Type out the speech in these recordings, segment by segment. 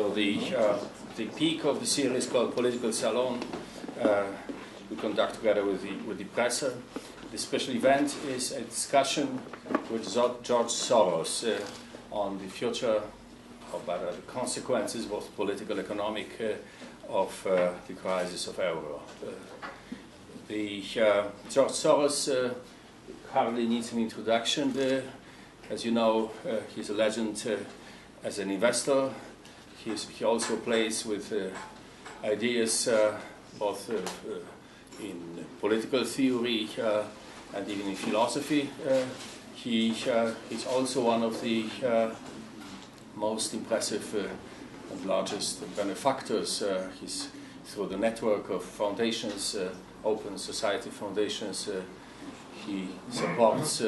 So the peak of the series called Political Salon we conduct together with Die Presse. The special event is a discussion with George Soros on the future, or better, the consequences, both political, economic, of the crisis of euro. George Soros hardly needs an introduction. As you know, he's a legend as an investor. He also plays with ideas both in political theory and even in philosophy. He's also one of the most impressive and largest benefactors. He's through the network of foundations, open society foundations. He supports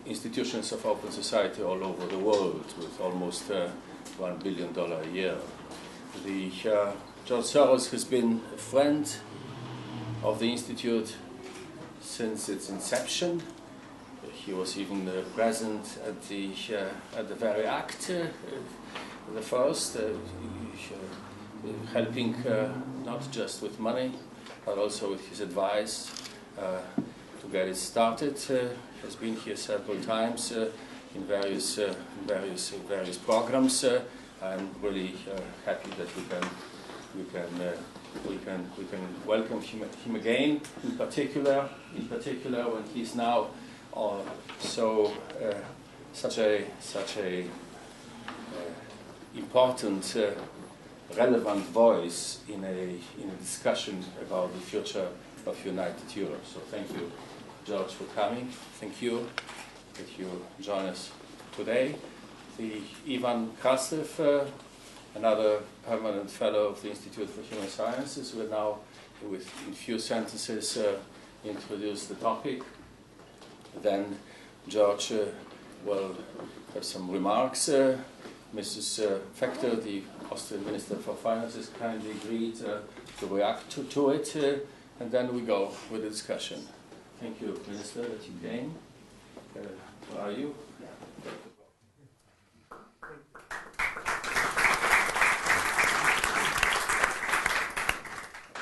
institutions of open society all over the world with almost $1 billion a year. George Soros has been a friend of the Institute since its inception. He was even present at the very act, the first, helping not just with money, but also with his advice to get it started. Has been here several times in various programs. I'm really happy that we can welcome him again. In particular when he's now such a important, relevant voice in a discussion about the future of United Europe. So thank you, George, for coming. Thank you that you join us today. Ivan Krastev, another permanent fellow of the Institute for Human Sciences, will now, in few sentences, introduce the topic. Then George will have some remarks. Mrs. Fekter, the Austrian Minister for Finances, kindly agreed to react to it, and then we go with the discussion. Thank you, Minister, that you came. Where are you?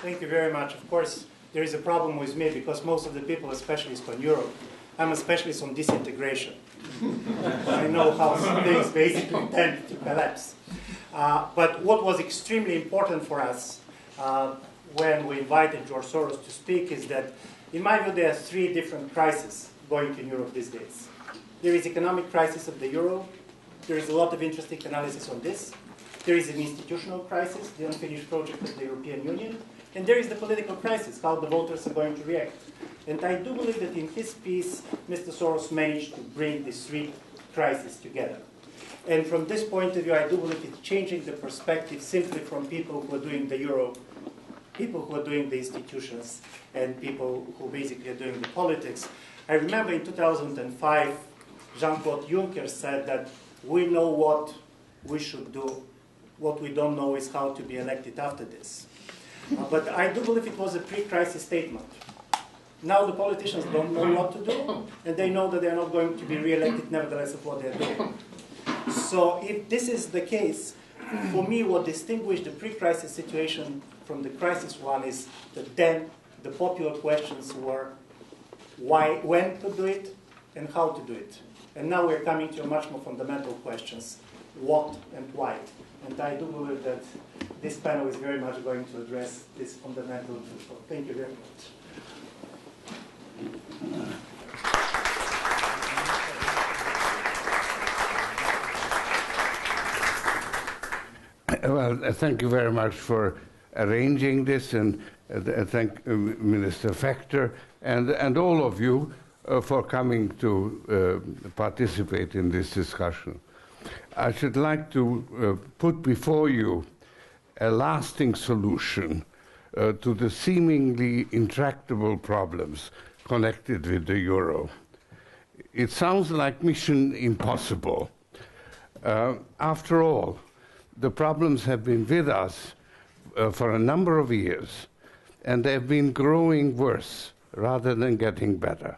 Thank you very much. Of course, there is a problem with me because most of the people are specialists on Europe. I'm a specialist on disintegration. I know how things basically tend to collapse. But what was extremely important for us when we invited George Soros to speak is that, in my view, there are three different crises going in Europe these days. There is economic crisis of the euro. There is a lot of interesting analysis on this. There is an institutional crisis, the unfinished project of the European Union. And there is the political crisis, how the voters are going to react. And I do believe that in his piece, Mr. Soros managed to bring these three crises together. And from this point of view, I do believe it's changing the perspective simply from people who are doing the euro, people who are doing the institutions, and people who basically are doing the politics. I remember in 2005, Jean-Claude Juncker said that we know what we should do. What we don't know is how to be elected after this. But I do believe it was a pre-crisis statement. Now the politicians don't know what to do, and they know that they're not going to be re-elected nevertheless of what they're doing. So if this is the case, for me what distinguished the pre-crisis situation from the crisis one is that then the popular questions were why, when to do it, and how to do it. And now we're coming to much more fundamental questions, what and why. And I do believe that this panel is very much going to address this fundamental issue. So thank you very much. Well, thank you very much for arranging this, and thank Minister Fekter and all of you for coming to participate in this discussion. I should like to put before you a lasting solution to the seemingly intractable problems connected with the euro. It sounds like mission impossible. After all, the problems have been with us for a number of years, and they've been growing worse rather than getting better.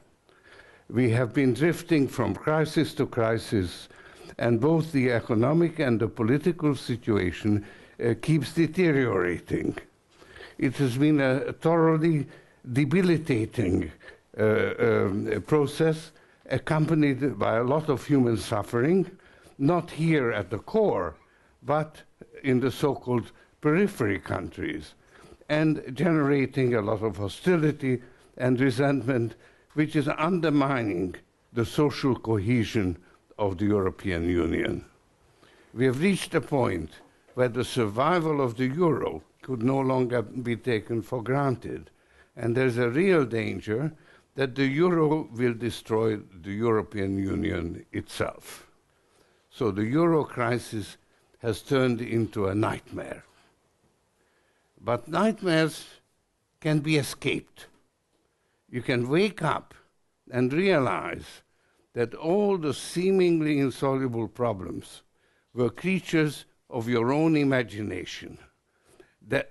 We have been drifting from crisis to crisis, and both the economic and the political situation keeps deteriorating. It has been a thoroughly debilitating process, accompanied by a lot of human suffering, not here at the core, but in the so-called periphery countries, and generating a lot of hostility and resentment, which is undermining the social cohesion of the European Union. We have reached a point where the survival of the euro could no longer be taken for granted, and there's a real danger that the euro will destroy the European Union itself. So the euro crisis has turned into a nightmare. But nightmares can be escaped. You can wake up and realize that all the seemingly insoluble problems were creatures of your own imagination.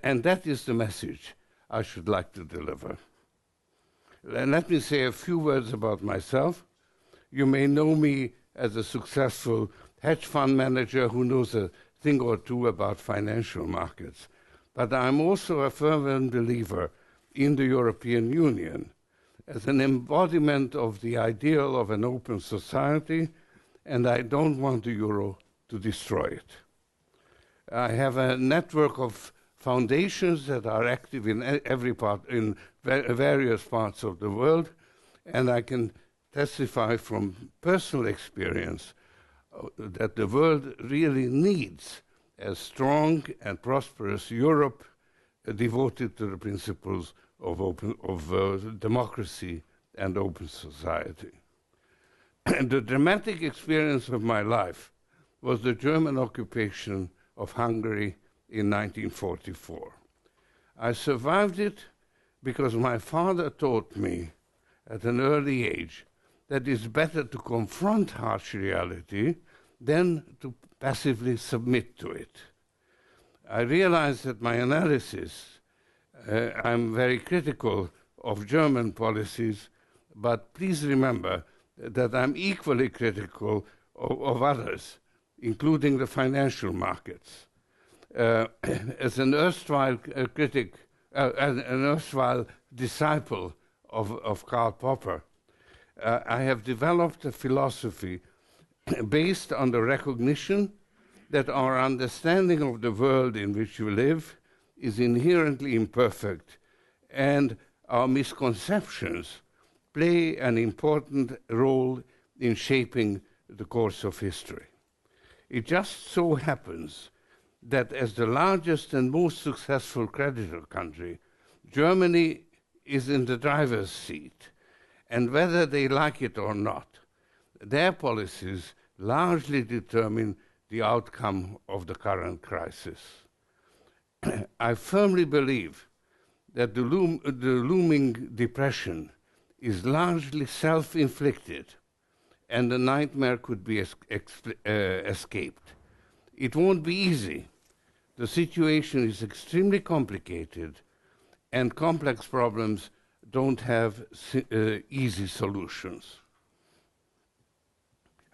And that is the message I should like to deliver. And let me say a few words about myself. You may know me as a successful hedge fund manager who knows a thing or two about financial markets. But I'm also a fervent believer in the European Union as an embodiment of the ideal of an open society, and I don't want the euro to destroy it. I have a network of foundations that are active in various parts of the world, and I can testify from personal experience that the world really needs a strong and prosperous Europe devoted to the principles of democracy and open society. And the dramatic experience of my life was the German occupation of Hungary in 1944. I survived it because my father taught me at an early age that it's better to confront harsh reality than to passively submit to it. I realized that my analysis, I'm very critical of German policies, but please remember that I'm equally critical of others, including the financial markets. As an erstwhile critic, an erstwhile disciple of Karl Popper, I have developed a philosophy based on the recognition that our understanding of the world in which we live is inherently imperfect, and our misconceptions play an important role in shaping the course of history. It just so happens that as the largest and most successful creditor country, Germany is in the driver's seat, and whether they like it or not, their policies largely determine the outcome of the current crisis. I firmly believe that the looming depression is largely self-inflicted, and the nightmare could be escaped. It won't be easy. The situation is extremely complicated, and complex problems don't have easy solutions.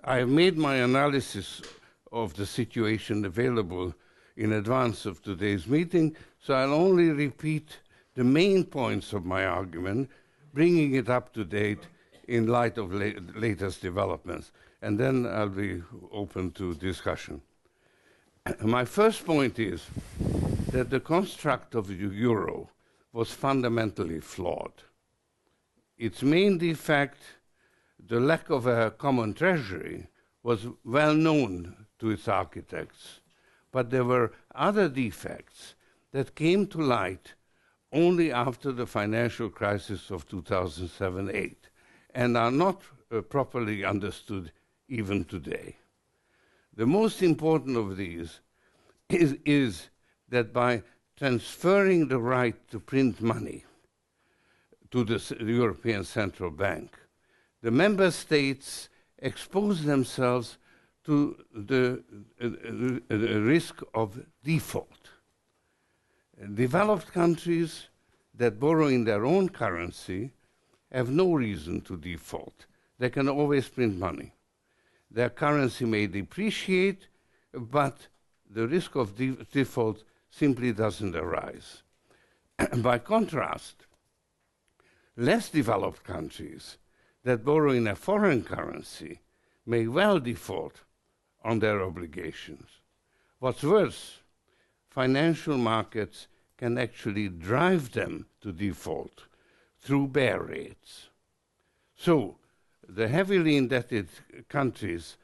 I have made my analysis of the situation available in advance of today's meeting, so I'll only repeat the main points of my argument, bringing it up to date in light of latest developments, and then I'll be open to discussion. My first point is that the construct of the euro was fundamentally flawed. Its main defect, the lack of a common treasury, was well known to its architects, but there were other defects that came to light only after the financial crisis of 2007-8 and are not properly understood even today. The most important of these is that by transferring the right to print money to the European Central Bank, the member states expose themselves to the risk of default. Developed countries that borrow in their own currency have no reason to default. They can always print money. Their currency may depreciate, but the risk of default simply doesn't arise. By contrast, less developed countries that borrow in a foreign currency may well default on their obligations. What's worse, financial markets can actually drive them to default through bear rates. So, the heavily indebted countries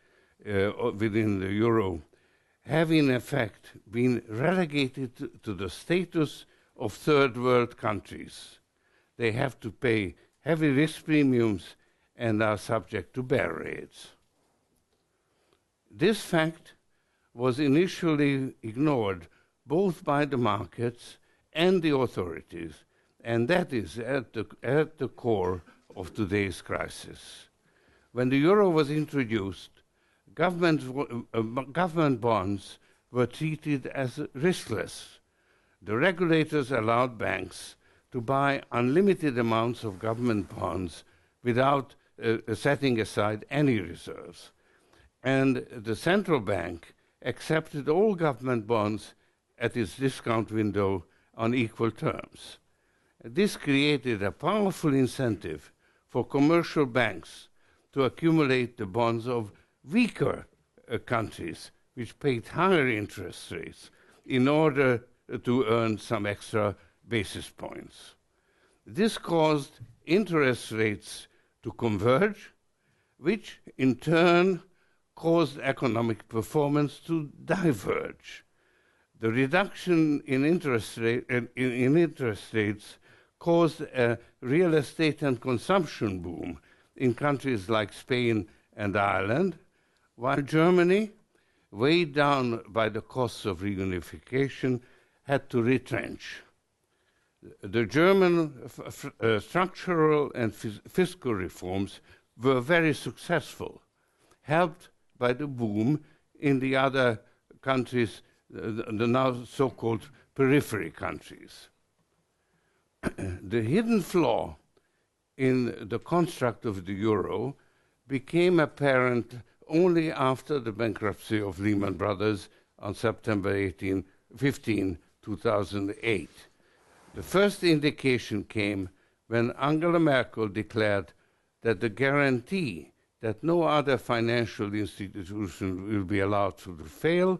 within the euro have in effect been relegated to the status of third world countries. They have to pay heavy risk premiums and are subject to bear rates. This fact was initially ignored both by the markets and the authorities, and that is at the core of today's crisis. When the euro was introduced, government bonds were treated as riskless. The regulators allowed banks to buy unlimited amounts of government bonds without setting aside any reserves. And the central bank accepted all government bonds at its discount window on equal terms. This created a powerful incentive for commercial banks to accumulate the bonds of weaker countries, which paid higher interest rates in order to earn some extra basis points. This caused interest rates to converge, which in turn caused economic performance to diverge. The reduction in interest rates caused a real estate and consumption boom in countries like Spain and Ireland, while Germany, weighed down by the costs of reunification, had to retrench. The German structural and fiscal reforms were very successful, helped by the boom in the other countries, the now so-called periphery countries. The hidden flaw in the construct of the euro became apparent only after the bankruptcy of Lehman Brothers on September 15, 2008. The first indication came when Angela Merkel declared that the guarantee that no other financial institution will be allowed to fail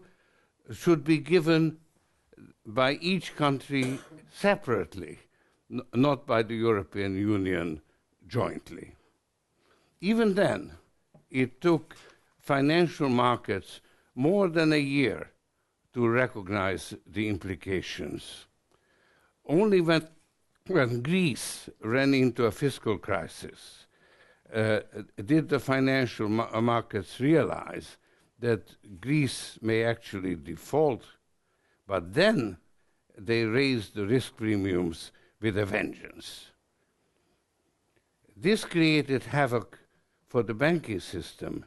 should be given by each country separately, not by the European Union jointly. Even then, it took financial markets more than a year to recognize the implications. Only when Greece ran into a fiscal crisis did the financial markets realize that Greece may actually default, but then they raised the risk premiums with a vengeance. This created havoc for the banking system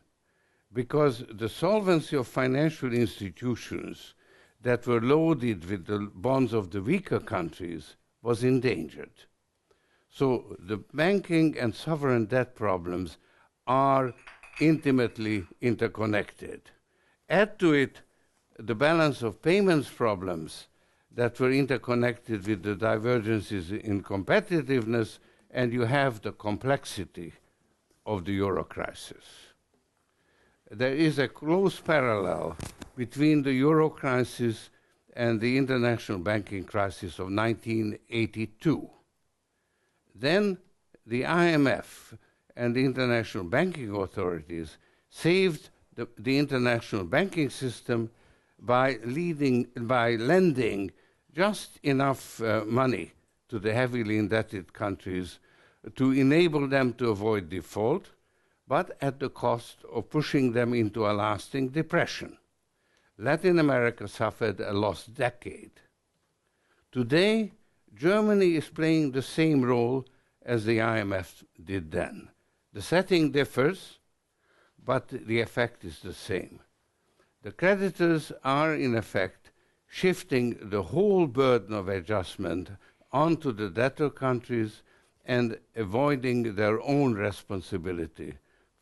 because the solvency of financial institutions that were loaded with the bonds of the weaker countries was endangered. So the banking and sovereign debt problems are intimately interconnected. Add to it the balance of payments problems that were interconnected with the divergences in competitiveness, and you have the complexity of the euro crisis. There is a close parallel between the euro crisis and the international banking crisis of 1982. Then the IMF and the international banking authorities saved the international banking system by lending just enough money to the heavily indebted countries to enable them to avoid default, but at the cost of pushing them into a lasting depression. Latin America suffered a lost decade. Today, Germany is playing the same role as the IMF did then. The setting differs, but the effect is the same. The creditors are, in effect, shifting the whole burden of adjustment onto the debtor countries and avoiding their own responsibility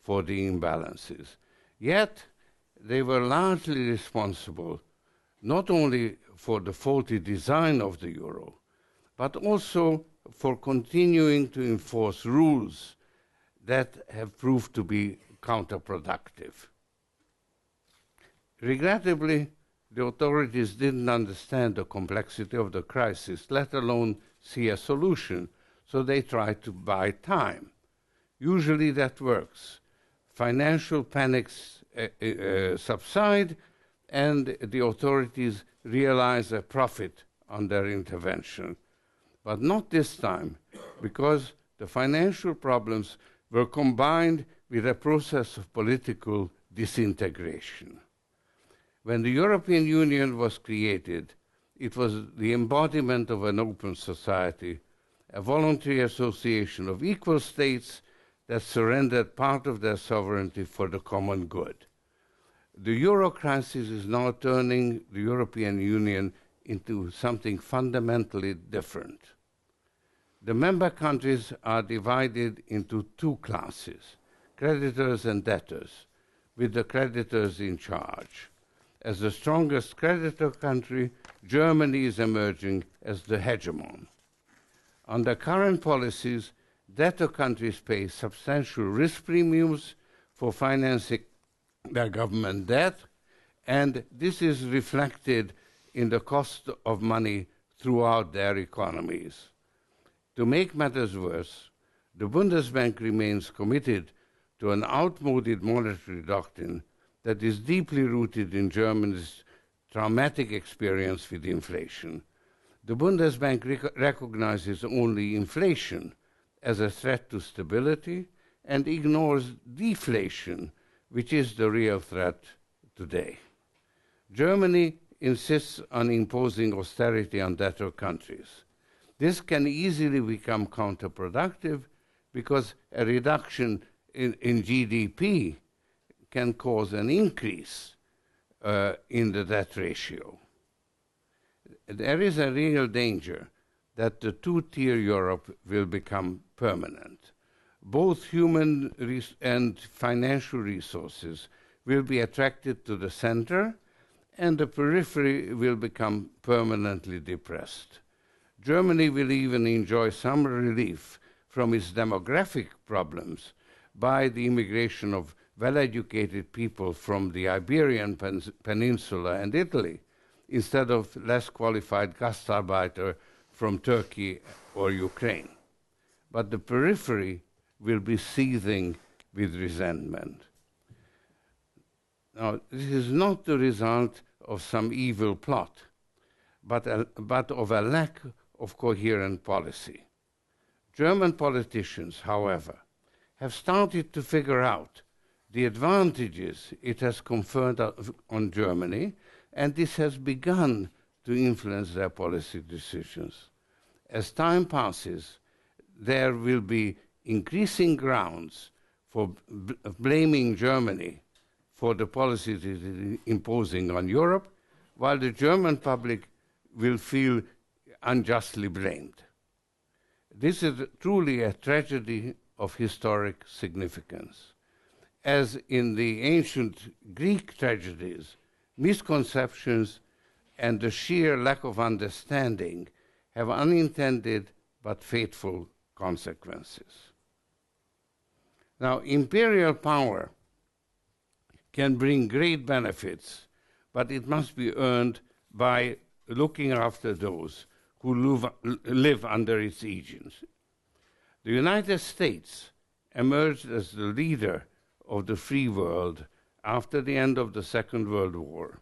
for the imbalances. Yet, they were largely responsible not only for the faulty design of the euro, but also for continuing to enforce rules that have proved to be counterproductive. Regrettably, the authorities didn't understand the complexity of the crisis, let alone see a solution, so they tried to buy time. Usually that works. Financial panics subside, and the authorities realize a profit on their intervention. But not this time, because the financial problems were combined with a process of political disintegration. When the European Union was created, it was the embodiment of an open society, a voluntary association of equal states that surrendered part of their sovereignty for the common good. The euro crisis is now turning the European Union into something fundamentally different. The member countries are divided into two classes, creditors and debtors, with the creditors in charge. As the strongest creditor country, Germany is emerging as the hegemon. Under current policies, debtor countries pay substantial risk premiums for financing their government debt, and this is reflected in the cost of money throughout their economies. To make matters worse, the Bundesbank remains committed to an outmoded monetary doctrine that is deeply rooted in Germany's traumatic experience with inflation. The Bundesbank recognizes only inflation as a threat to stability and ignores deflation, which is the real threat today. Germany insists on imposing austerity on debtor countries. This can easily become counterproductive because a reduction in GDP can cause an increase in the debt ratio. There is a real danger that the two-tier Europe will become permanent. Both human and financial resources will be attracted to the center, and the periphery will become permanently depressed. Germany will even enjoy some relief from its demographic problems by the immigration of well-educated people from the Iberian Peninsula and Italy, instead of less qualified Gastarbeiter from Turkey or Ukraine. But the periphery will be seething with resentment. Now, this is not the result of some evil plot, but of a lack of coherent policy. German politicians, however, have started to figure out the advantages it has conferred on Germany, and this has begun to influence their policy decisions. As time passes, there will be increasing grounds for blaming Germany for the policies it is imposing on Europe, while the German public will feel unjustly blamed. This is truly a tragedy of historic significance. As in the ancient Greek tragedies, misconceptions and the sheer lack of understanding have unintended but fateful consequences. Now, imperial power can bring great benefits, but it must be earned by looking after those who live under its aegis. The United States emerged as the leader of the free world after the end of the Second World War.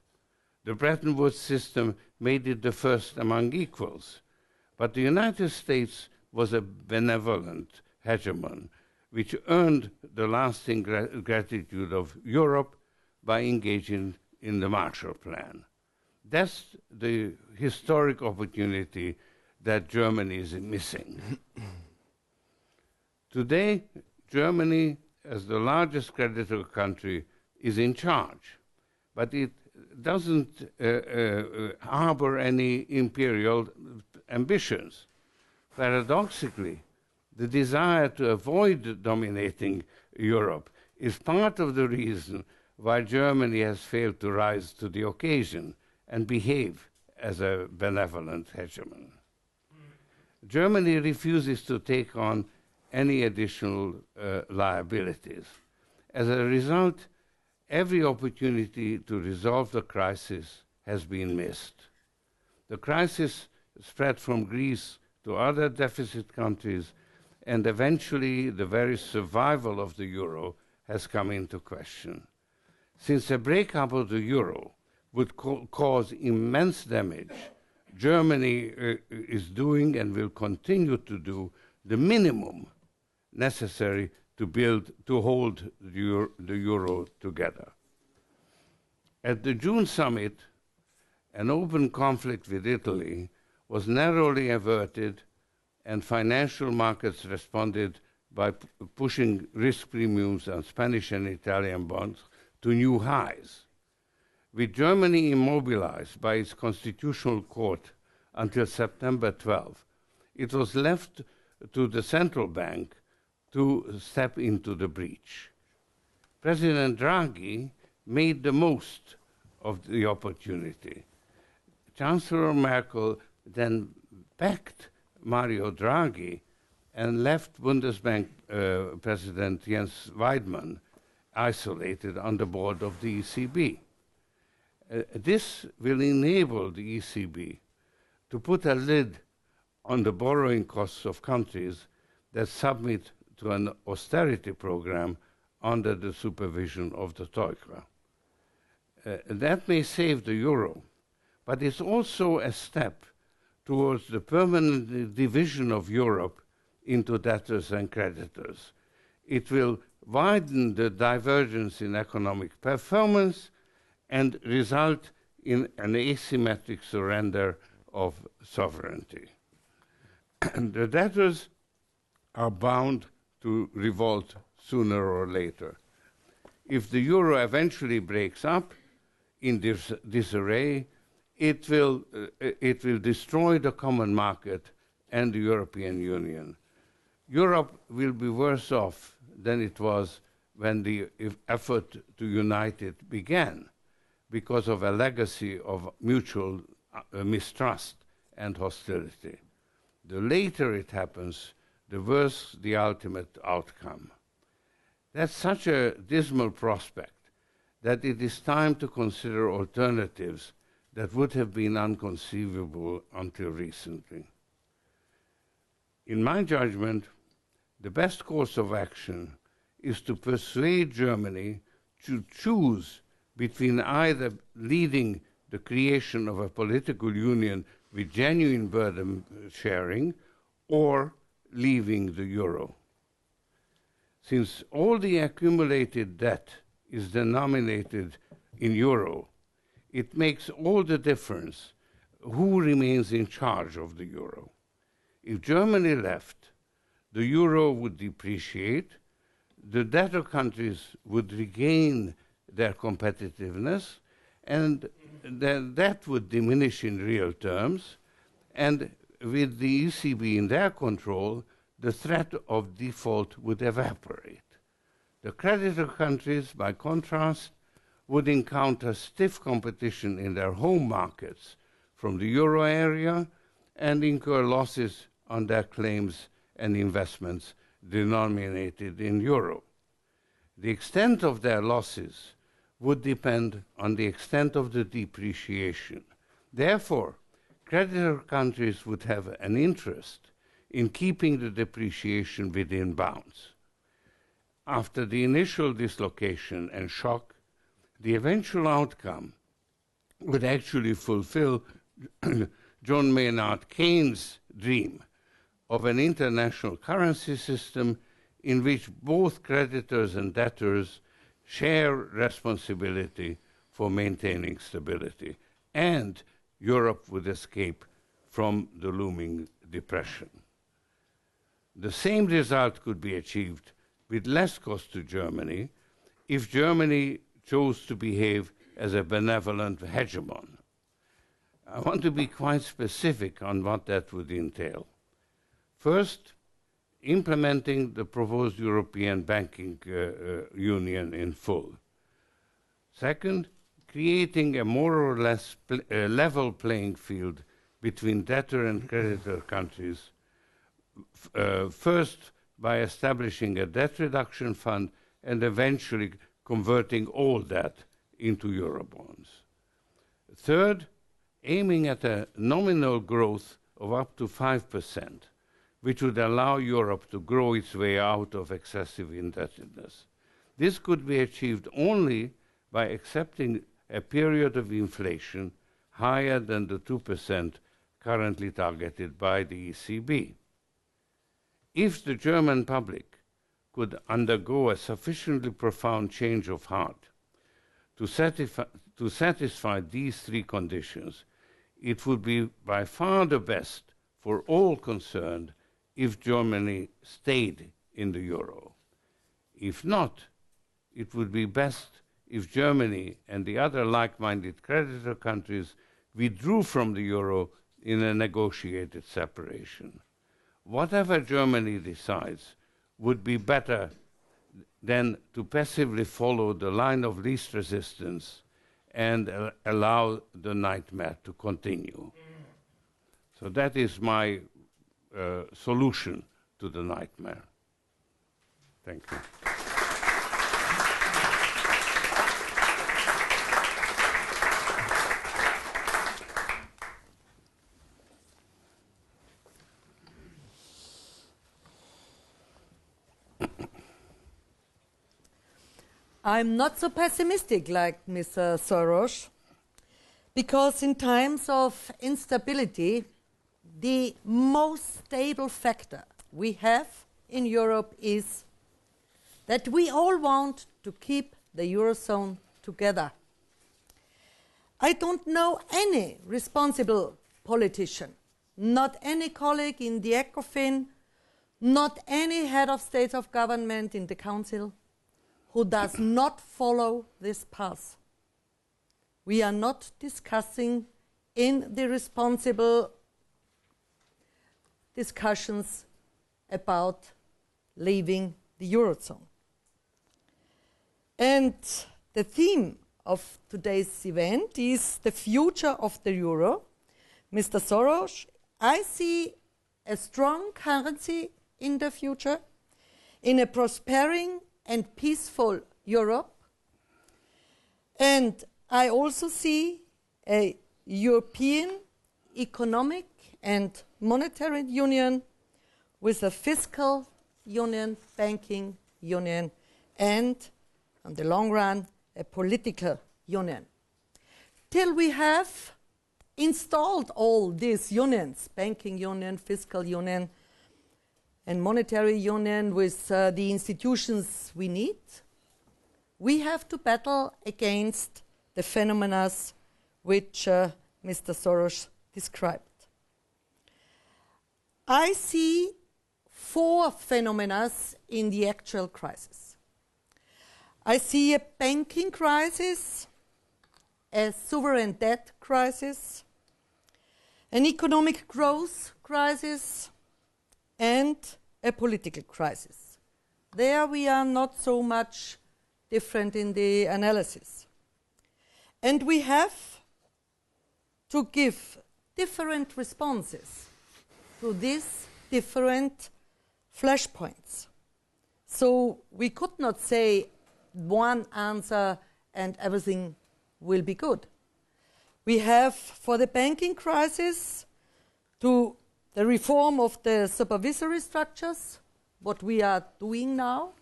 The Bretton Woods system made it the first among equals, but the United States was a benevolent hegemon, which earned the lasting gratitude of Europe by engaging in the Marshall Plan. That's the historic opportunity that Germany is missing. Today, Germany, as the largest creditor country, is in charge, but it doesn't harbor any imperial ambitions. Paradoxically, the desire to avoid dominating Europe is part of the reason while Germany has failed to rise to the occasion and behave as a benevolent hegemon. Germany refuses to take on any additional liabilities. As a result, every opportunity to resolve the crisis has been missed. The crisis spread from Greece to other deficit countries, and eventually the very survival of the euro has come into question. Since a breakup of the euro would cause immense damage, Germany is doing and will continue to do the minimum necessary to hold the euro together. At the June summit, an open conflict with Italy was narrowly averted, and financial markets responded by pushing risk premiums on Spanish and Italian bonds to new highs. With Germany immobilized by its constitutional court until September 12, it was left to the central bank to step into the breach. President Draghi made the most of the opportunity. Chancellor Merkel then backed Mario Draghi and left Bundesbank President Jens Weidmann isolated on the board of the ECB. This will enable the ECB to put a lid on the borrowing costs of countries that submit to an austerity program under the supervision of the Troika. That may save the euro, but it's also a step towards the permanent division of Europe into debtors and creditors. It will widen the divergence in economic performance and result in an asymmetric surrender of sovereignty. And the debtors are bound to revolt sooner or later. If the euro eventually breaks up in disarray, it will destroy the common market and the European Union. Europe will be worse off than it was when the effort to unite it began, because of a legacy of mutual mistrust and hostility. The later it happens, the worse the ultimate outcome. That's such a dismal prospect that it is time to consider alternatives that would have been unconceivable until recently. In my judgment, the best course of action is to persuade Germany to choose between either leading the creation of a political union with genuine burden sharing or leaving the euro. Since all the accumulated debt is denominated in euro, it makes all the difference who remains in charge of the euro. If Germany left, the euro would depreciate, the debtor countries would regain their competitiveness, and then that would diminish in real terms, and with the ECB in their control, the threat of default would evaporate. The creditor countries, by contrast, would encounter stiff competition in their home markets from the euro area and incur losses on their claims and investments denominated in euro. The extent of their losses would depend on the extent of the depreciation. Therefore, creditor countries would have an interest in keeping the depreciation within bounds. After the initial dislocation and shock, the eventual outcome would actually fulfill John Maynard Keynes' dream of an international currency system in which both creditors and debtors share responsibility for maintaining stability, and Europe would escape from the looming depression. The same result could be achieved with less cost to Germany if Germany chose to behave as a benevolent hegemon. I want to be quite specific on what that would entail. First, implementing the proposed European banking union in full. Second, creating a more or less level playing field between debtor and creditor countries, first by establishing a debt reduction fund and eventually converting all debt into Eurobonds. Third, aiming at a nominal growth of up to 5%, which would allow Europe to grow its way out of excessive indebtedness. This could be achieved only by accepting a period of inflation higher than the 2% currently targeted by the ECB. If the German public could undergo a sufficiently profound change of heart to satisfy these three conditions, it would be by far the best for all concerned if Germany stayed in the euro. If not, it would be best if Germany and the other like-minded creditor countries withdrew from the euro in a negotiated separation. Whatever Germany decides would be better than to passively follow the line of least resistance and allow the nightmare to continue. So that is my solution to the nightmare. Thank you. I'm not so pessimistic like Mr. Soros, because in times of instability, the most stable factor we have in Europe is that we all want to keep the Eurozone together. I don't know any responsible politician, not any colleague in the ECOFIN, not any head of state of government in the Council, who does not follow this path. We are not discussing in the responsible discussions about leaving the Eurozone. And the theme of today's event is the future of the euro. Mr. Soros, I see a strong currency in the future, in a prospering and peaceful Europe. And I also see a European economic and monetary union with a fiscal union, banking union, and, in the long run, a political union. Till we have installed all these unions, banking union, fiscal union, and monetary union with the institutions we need, we have to battle against the phenomena which Mr. Soros described. I see four phenomena in the actual crisis. I see a banking crisis, a sovereign debt crisis, an economic growth crisis, and a political crisis. There we are not so much different in the analysis. And we have to give different responses to these different flashpoints. So we could not say one answer and everything will be good. We have, for the banking crisis, to the reform of the supervisory structures, what we are doing now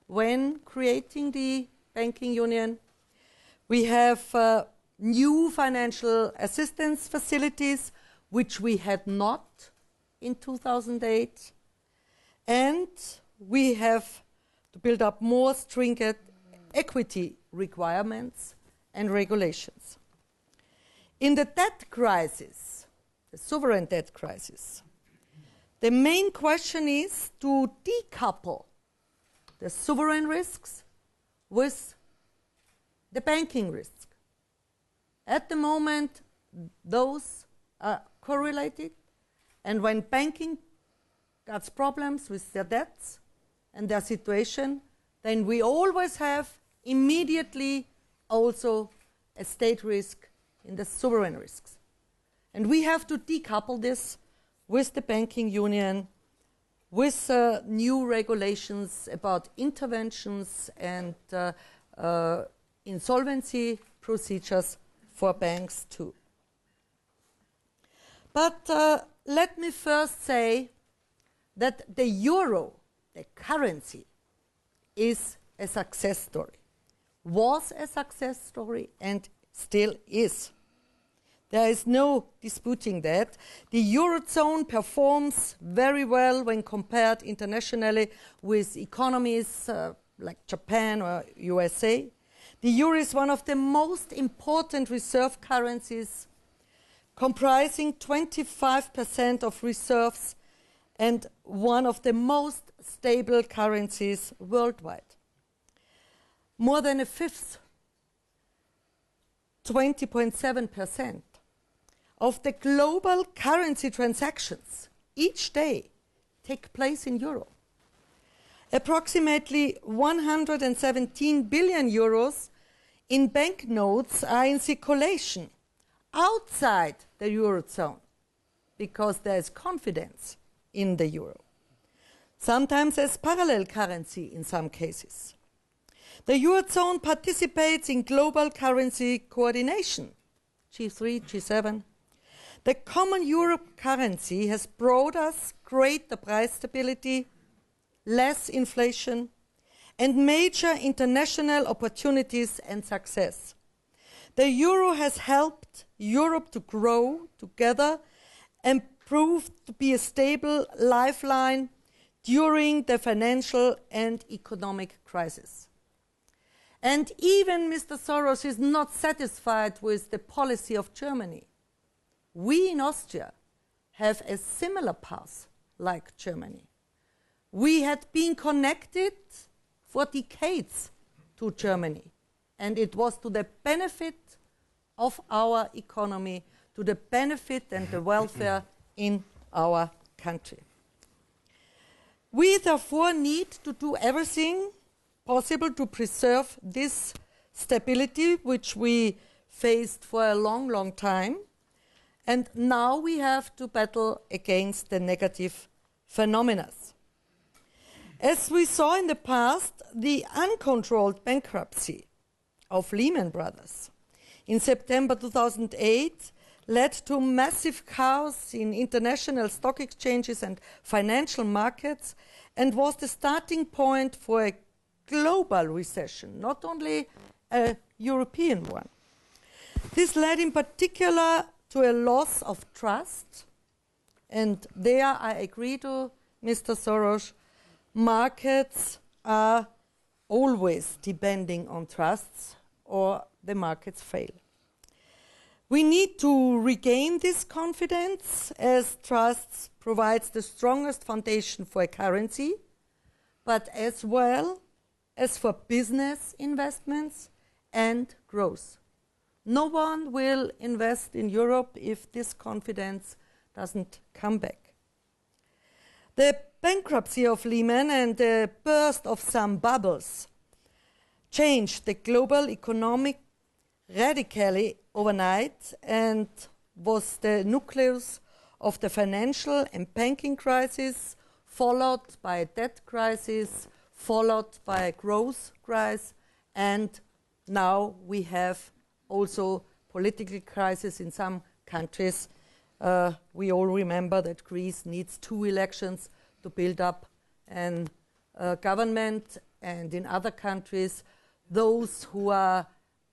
when creating the banking union. We have new financial assistance facilities, which we had not in 2008. And we have to build up more stringent equity requirements and regulations. In the debt crisis, the sovereign debt crisis, the main question is to decouple the sovereign risks with the banking risk. At the moment, those are correlated, and when banking gets problems with their debts and their situation, then we always have immediately also a state risk in the sovereign risks. And we have to decouple this with the banking union, with new regulations about interventions and insolvency procedures for banks too. But let me first say that the euro, the currency, is a success story, was a success story and still is. There is no disputing that. The Eurozone performs very well when compared internationally with economies like Japan or USA. The euro is one of the most important reserve currencies, comprising 25% of reserves and one of the most stable currencies worldwide. More than a fifth, 20.7%, of the global currency transactions each day take place in euro. Approximately 117 billion euros in banknotes are in circulation outside the Eurozone because there is confidence in the euro, sometimes as parallel currency in some cases. The Eurozone participates in global currency coordination, G3, G7. The common euro currency has brought us greater price stability, less inflation, and major international opportunities and success. The euro has helped Europe to grow together and proved to be a stable lifeline during the financial and economic crisis. And even Mr. Soros is not satisfied with the policy of Germany. We in Austria have a similar path like Germany. We had been connected for decades to Germany, and it was to the benefit of our economy, to the benefit and the welfare in our country. We therefore need to do everything possible to preserve this stability, which we faced for a long, long time. And now we have to battle against the negative phenomena. As we saw in the past, the uncontrolled bankruptcy of Lehman Brothers in September 2008 led to massive chaos in international stock exchanges and financial markets and was the starting point for a global recession, not only a European one. This led in particular to a loss of trust, and there I agree to Mr. Soros, markets are always depending on trusts or the markets fail. We need to regain this confidence as trusts provides the strongest foundation for a currency, but as well as for business investments and growth. No one will invest in Europe if this confidence doesn't come back. The bankruptcy of Lehman and the burst of some bubbles changed the global economic radically overnight and was the nucleus of the financial and banking crisis, followed by a debt crisis, followed by a growth crisis, and now we have also political crisis in some countries. We all remember that Greece needs 2 elections to build up a government, and in other countries, those who are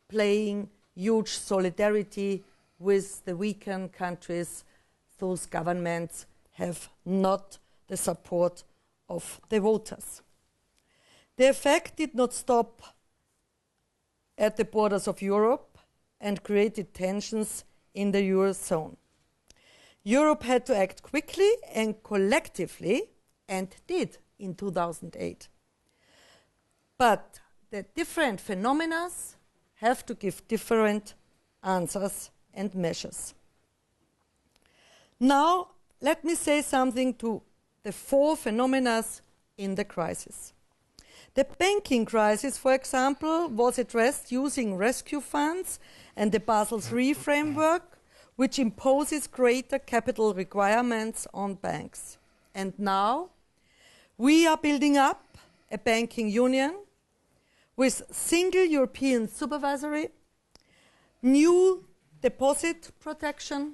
playing huge solidarity with the weakened countries, those governments have not the support of the voters. The effect did not stop at the borders of Europe and created tensions in the Eurozone. Europe had to act quickly and collectively, and did in 2008. But the different phenomena have to give different answers and measures. Now, let me say something to the 4 phenomena in the crisis. The banking crisis, for example, was addressed using rescue funds and the Basel III framework, which imposes greater capital requirements on banks. And now we are building up a banking union with single European supervisory, new deposit protection,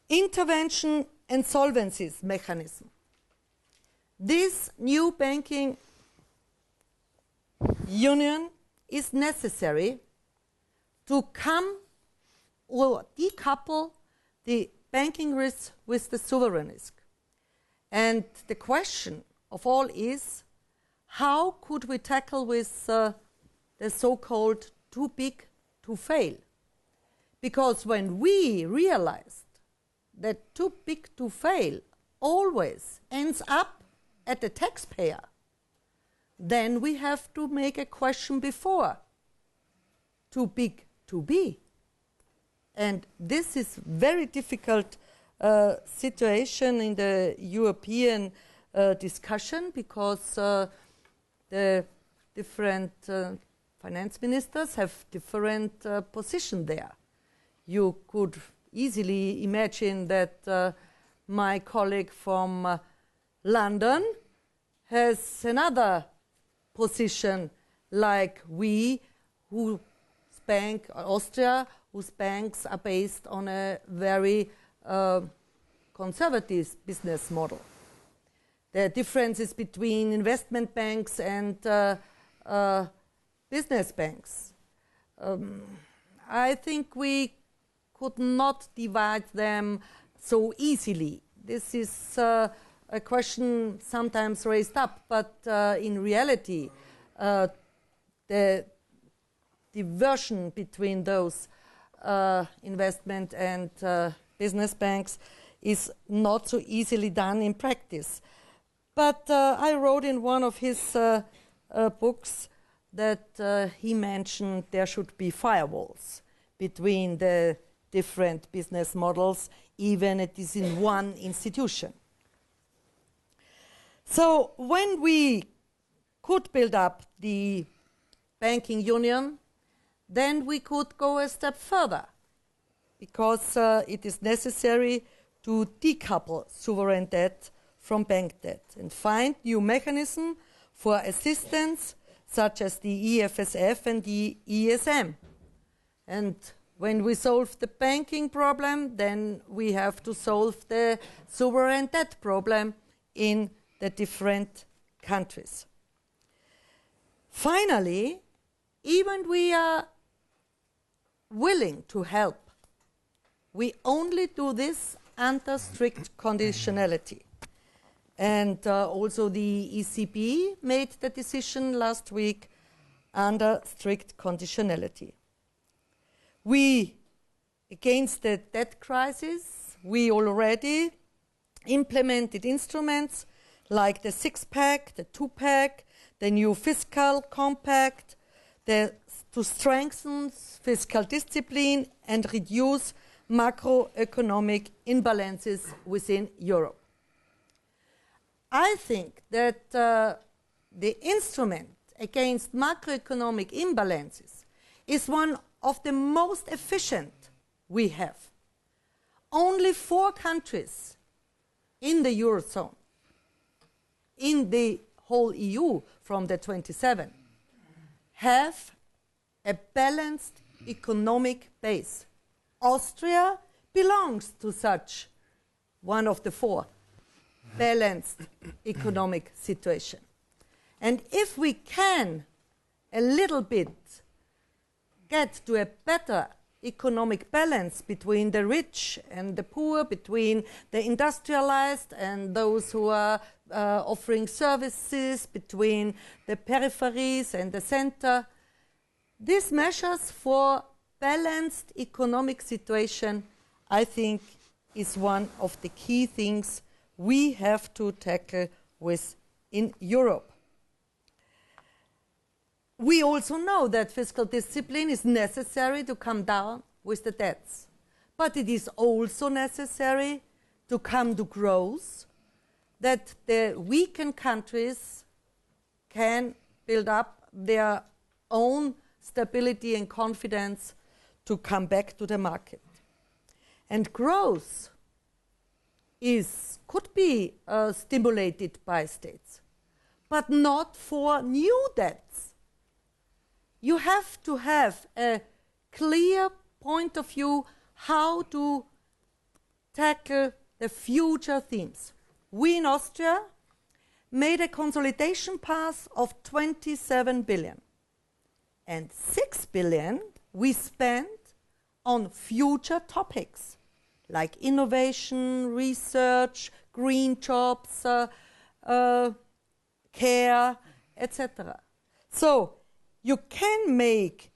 intervention and solvencies mechanism. This new banking union is necessary to come or decouple the banking risk with the sovereign risk. And the question of all is, how could we tackle with the so-called too big to fail? Because when we realized that too big to fail always ends up at the taxpayer, then we have to make a question before, too big to be. And this is very difficult situation in the European discussion, because the different finance ministers have different position there. You could easily imagine that my colleague from London has another position, like we, whose bank, Austria, whose banks are based on a very conservative business model. There are differences between investment banks and business banks. I think we could not divide them so easily. This is a question sometimes raised up, but in reality, the diversion between those investment and business banks is not so easily done in practice. But I wrote in one of his books that he mentioned there should be firewalls between the different business models, even it is in one institution. So when we could build up the banking union, then we could go a step further, because it is necessary to decouple sovereign debt from bank debt and find new mechanisms for assistance, such as the EFSF and the ESM. And when we solve the banking problem, then we have to solve the sovereign debt problem in the different countries. Finally, even we are willing to help, we only do this under strict conditionality. And also the ECB made the decision last week under strict conditionality. We, against the debt crisis, we already implemented instruments like the six-pack, the two-pack, the new fiscal compact, to strengthen fiscal discipline and reduce macroeconomic imbalances within Europe. I think that the instrument against macroeconomic imbalances is one of the most efficient we have. Only 4 countries in the Eurozone, in the whole EU from the 27, have a balanced economic base. Austria belongs to such one of the 4 balanced economic situation. And if we can a little bit get to a better economic balance between the rich and the poor, between the industrialized and those who are offering services, between the peripheries and the center, these measures for balanced economic situation, I think, is one of the key things we have to tackle with in Europe. We also know that fiscal discipline is necessary to come down with the debts, but it is also necessary to come to growth, that the weakened countries can build up their own stability and confidence to come back to the market. And growth could be stimulated by states, but not for new debts. You have to have a clear point of view how to tackle the future themes. We in Austria made a consolidation path of 27 billion. And 6 billion we spent on future topics like innovation, research, green jobs, care, etc. So you can make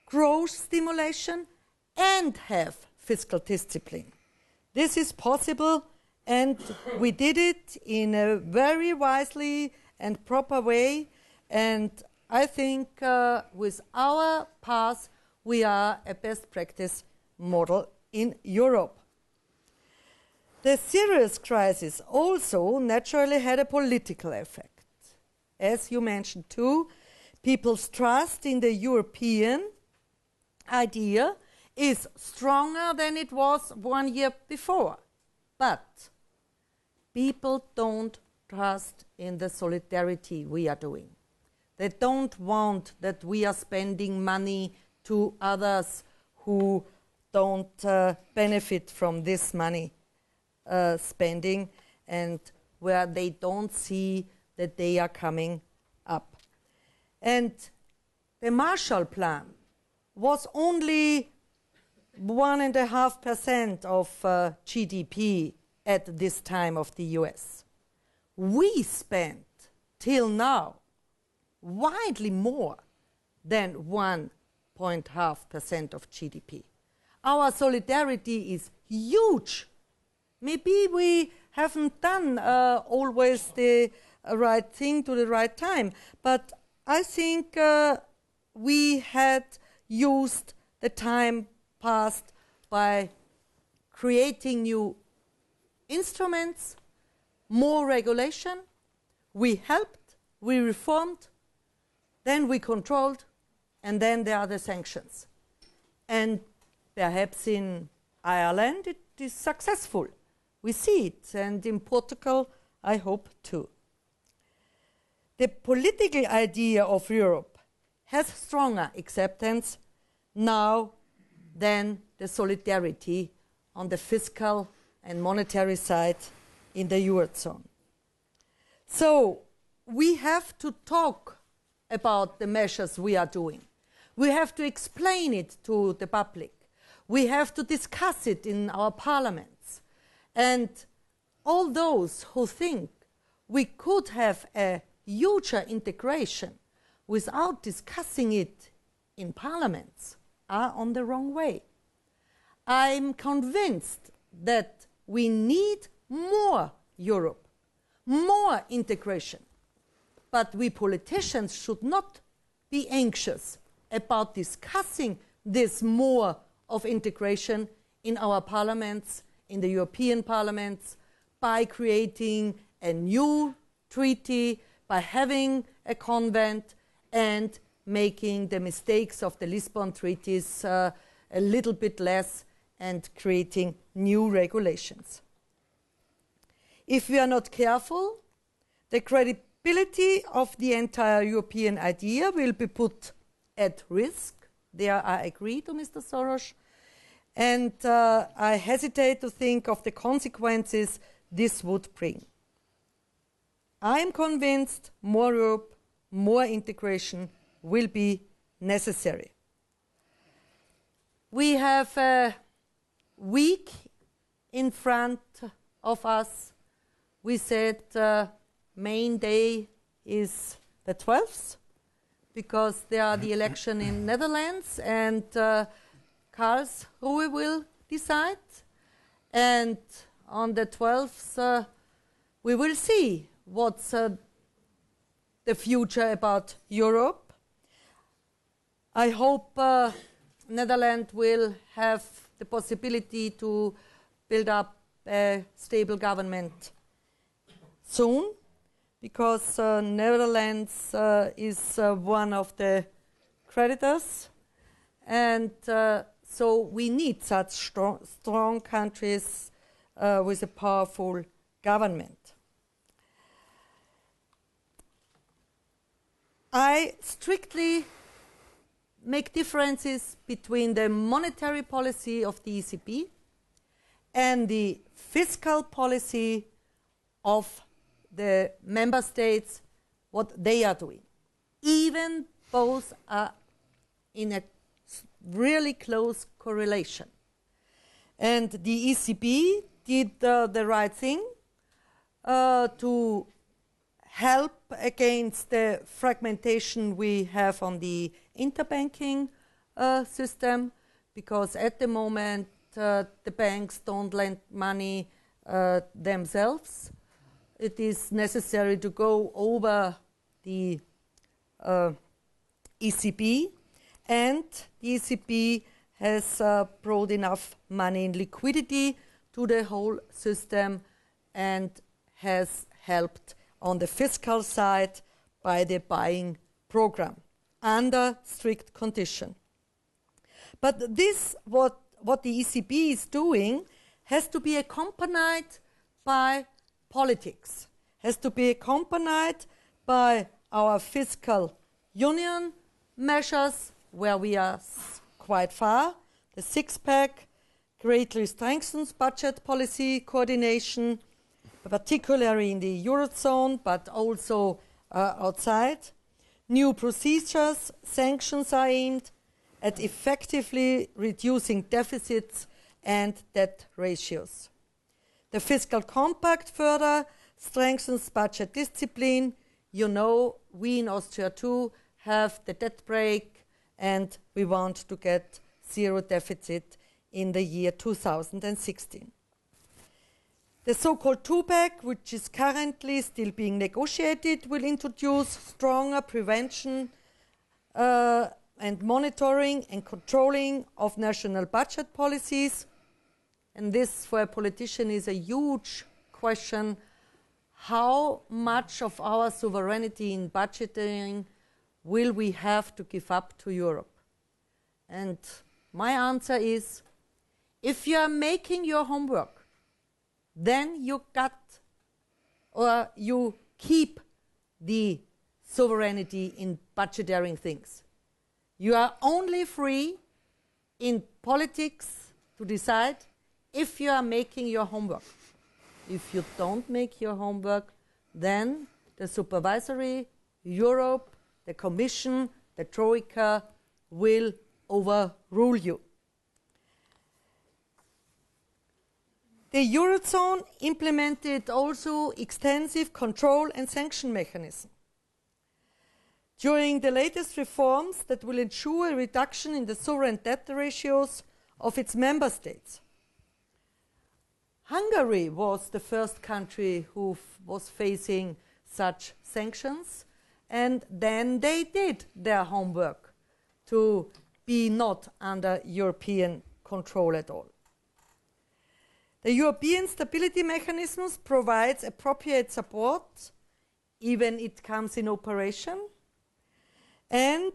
growth stimulation and have fiscal discipline. This is possible, and we did it in a very wisely and proper way, and I think with our path we are a best practice model in Europe. The serious crisis also naturally had a political effect. As you mentioned too, people's trust in the European idea is stronger than it was 1 year before. But people don't trust in the solidarity we are doing. They don't want that we are spending money to others who don't benefit from this money spending, and where they don't see that they are coming up. And the Marshall Plan was only 1.5% of GDP at this time of the US. We spent till now widely more than 1.5% of GDP. Our solidarity is huge. Maybe we haven't done always the right thing to the right time, but I think we had used the time past by creating new instruments, more regulation. We helped, we reformed, then we controlled, and then there are the sanctions. And perhaps in Ireland it is successful. We see it, and in Portugal, I hope too. The political idea of Europe has stronger acceptance now than the solidarity on the fiscal and monetary side in the Eurozone. So we have to talk about the measures we are doing. We have to explain it to the public. We have to discuss it in our parliaments. And all those who think we could have a huger integration without discussing it in parliaments are on the wrong way. I'm convinced that we need more Europe, more integration. But we politicians should not be anxious about discussing this more of integration in our parliaments, in the European parliaments, by creating a new treaty, by having a convent, and making the mistakes of the Lisbon treaties a little bit less and creating new regulations. If we are not careful, the credibility of the entire European idea will be put at risk. There I agree to Mr. Soros. And I hesitate to think of the consequences this would bring. I am convinced more Europe, more integration will be necessary. We have a week in front of us. We said main day is the 12th because there are the election in Netherlands, and Karlsruhe will decide. And on the 12th we will see what's the future about Europe. I hope Netherlands will have the possibility to build up a stable government soon. because Netherlands is one of the creditors, and so we need such strong countries with a powerful government. I strictly make differences between the monetary policy of the ECB and the fiscal policy of the member states, what they are doing. Even both are in a really close correlation. And the ECB did the right thing to help against the fragmentation we have on the interbanking system, because at the moment the banks don't lend money themselves. It is necessary to go over the ECB, and the ECB has brought enough money and liquidity to the whole system and has helped on the fiscal side by the buying program under strict condition. But this, what the ECB is doing, has to be accompanied by politics, has to be accompanied by our fiscal union measures, where we are quite far. The six-pack greatly strengthens budget policy coordination, particularly in the Eurozone, but also outside. New procedures, sanctions are aimed at effectively reducing deficits and debt ratios. The fiscal compact further strengthens budget discipline. You know, we in Austria too have the debt brake, and we want to get zero deficit in the year 2016. The so-called two-pack, which is currently still being negotiated, will introduce stronger prevention and monitoring and controlling of national budget policies. And this, for a politician, is a huge question. How much of our sovereignty in budgeting will we have to give up to Europe? And my answer is, if you are making your homework, then you keep the sovereignty in budgeteering things. You are only free in politics to decide if you are making your homework. If you don't make your homework, then the supervisory, Europe, the Commission, the Troika will overrule you. The Eurozone implemented also extensive control and sanction mechanism. During the latest reforms that will ensure a reduction in the sovereign debt ratios of its member states. Hungary was the first country who was facing such sanctions, and then they did their homework to be not under European control at all. The European Stability Mechanism provides appropriate support, even it comes in operation. And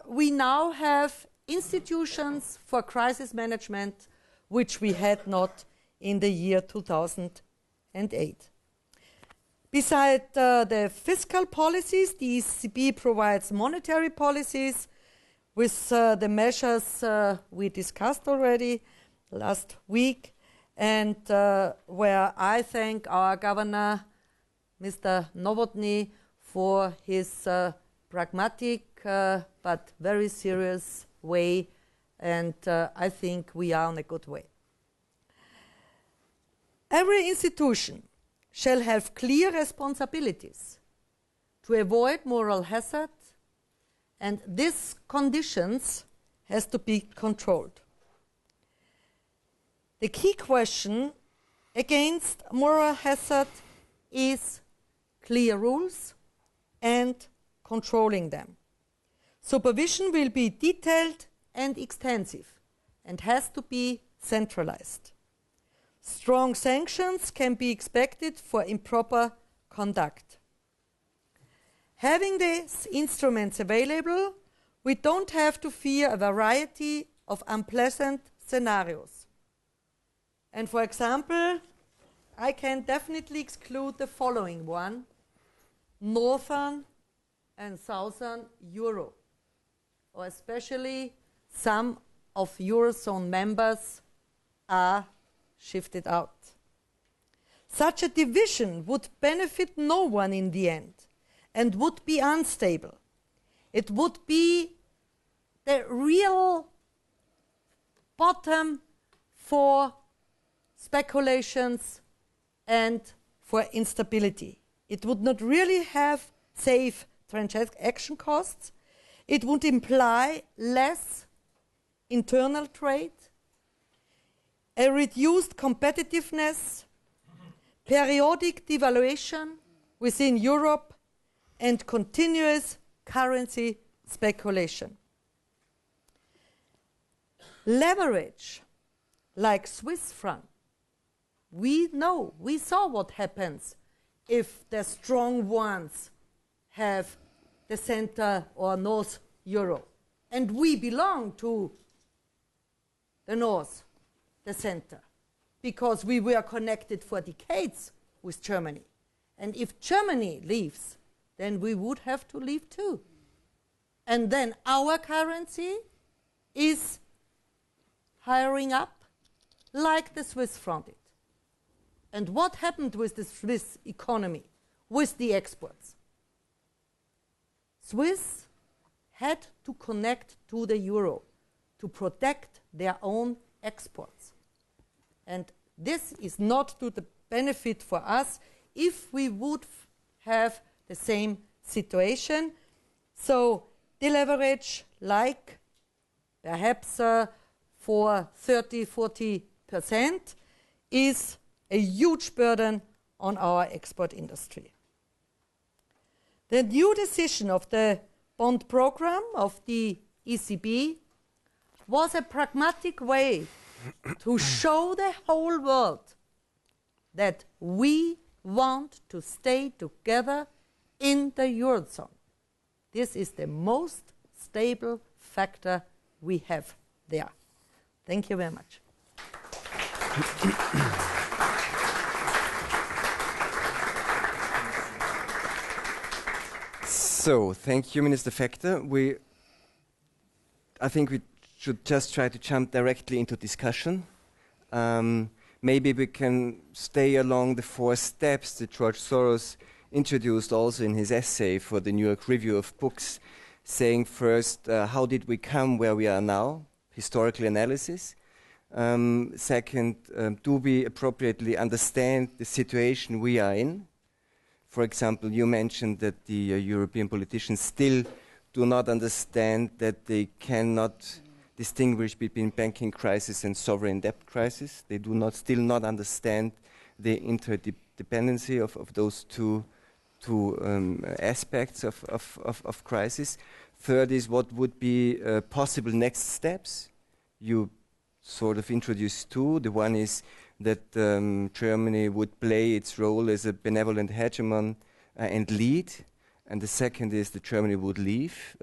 we now have institutions for crisis management, which we had not in the year 2008. Besides the fiscal policies, the ECB provides monetary policies with the measures we discussed already last week, and where I thank our governor, Mr. Novotny, for his pragmatic but very serious way, and I think we are on a good way. Every institution shall have clear responsibilities to avoid moral hazard, and these conditions has to be controlled. The key question against moral hazard is clear rules and controlling them. Supervision will be detailed and extensive and has to be centralized. Strong sanctions can be expected for improper conduct. Having these instruments available, we don't have to fear a variety of unpleasant scenarios. And for example, I can definitely exclude the following one: Northern and Southern Euro, or especially some of Eurozone members are shifted out. Such a division would benefit no one in the end and would be unstable. It would be the real bottom for speculations and for instability. It would not really have safe transaction costs. It would imply less internal trade, a reduced competitiveness, periodic devaluation within Europe, and continuous currency speculation. Leverage, like Swiss franc, we saw what happens if the strong ones have the center or north euro. And we belong to the north, the center, because we were connected for decades with Germany. And if Germany leaves, then we would have to leave too. And then our currency is hiring up like the Swiss franc did. And what happened with the Swiss economy, with the exports? Swiss had to connect to the euro to protect their own exports. And this is not to the benefit for us if we would have the same situation. So deleverage, like perhaps for 30–40%, is a huge burden on our export industry. The new decision of the bond program of the ECB was a pragmatic way to show the whole world that we want to stay together in the Eurozone. This is the most stable factor we have there. Thank you very much. So, thank you, Minister Fekter. I think we should just try to jump directly into discussion. Maybe we can stay along the 4 steps that George Soros introduced also in his essay for the New York Review of Books, saying first, how did we come where we are now? Historical analysis. Second, do we appropriately understand the situation we are in? For example, you mentioned that the European politicians still do not understand that they cannot distinguish between banking crisis and sovereign debt crisis. They do still not understand the interdependency of those two aspects of crisis. Third is, what would be possible next steps? You sort of introduced 2. The one is that Germany would play its role as a benevolent hegemon and lead. And the second is that Germany would leave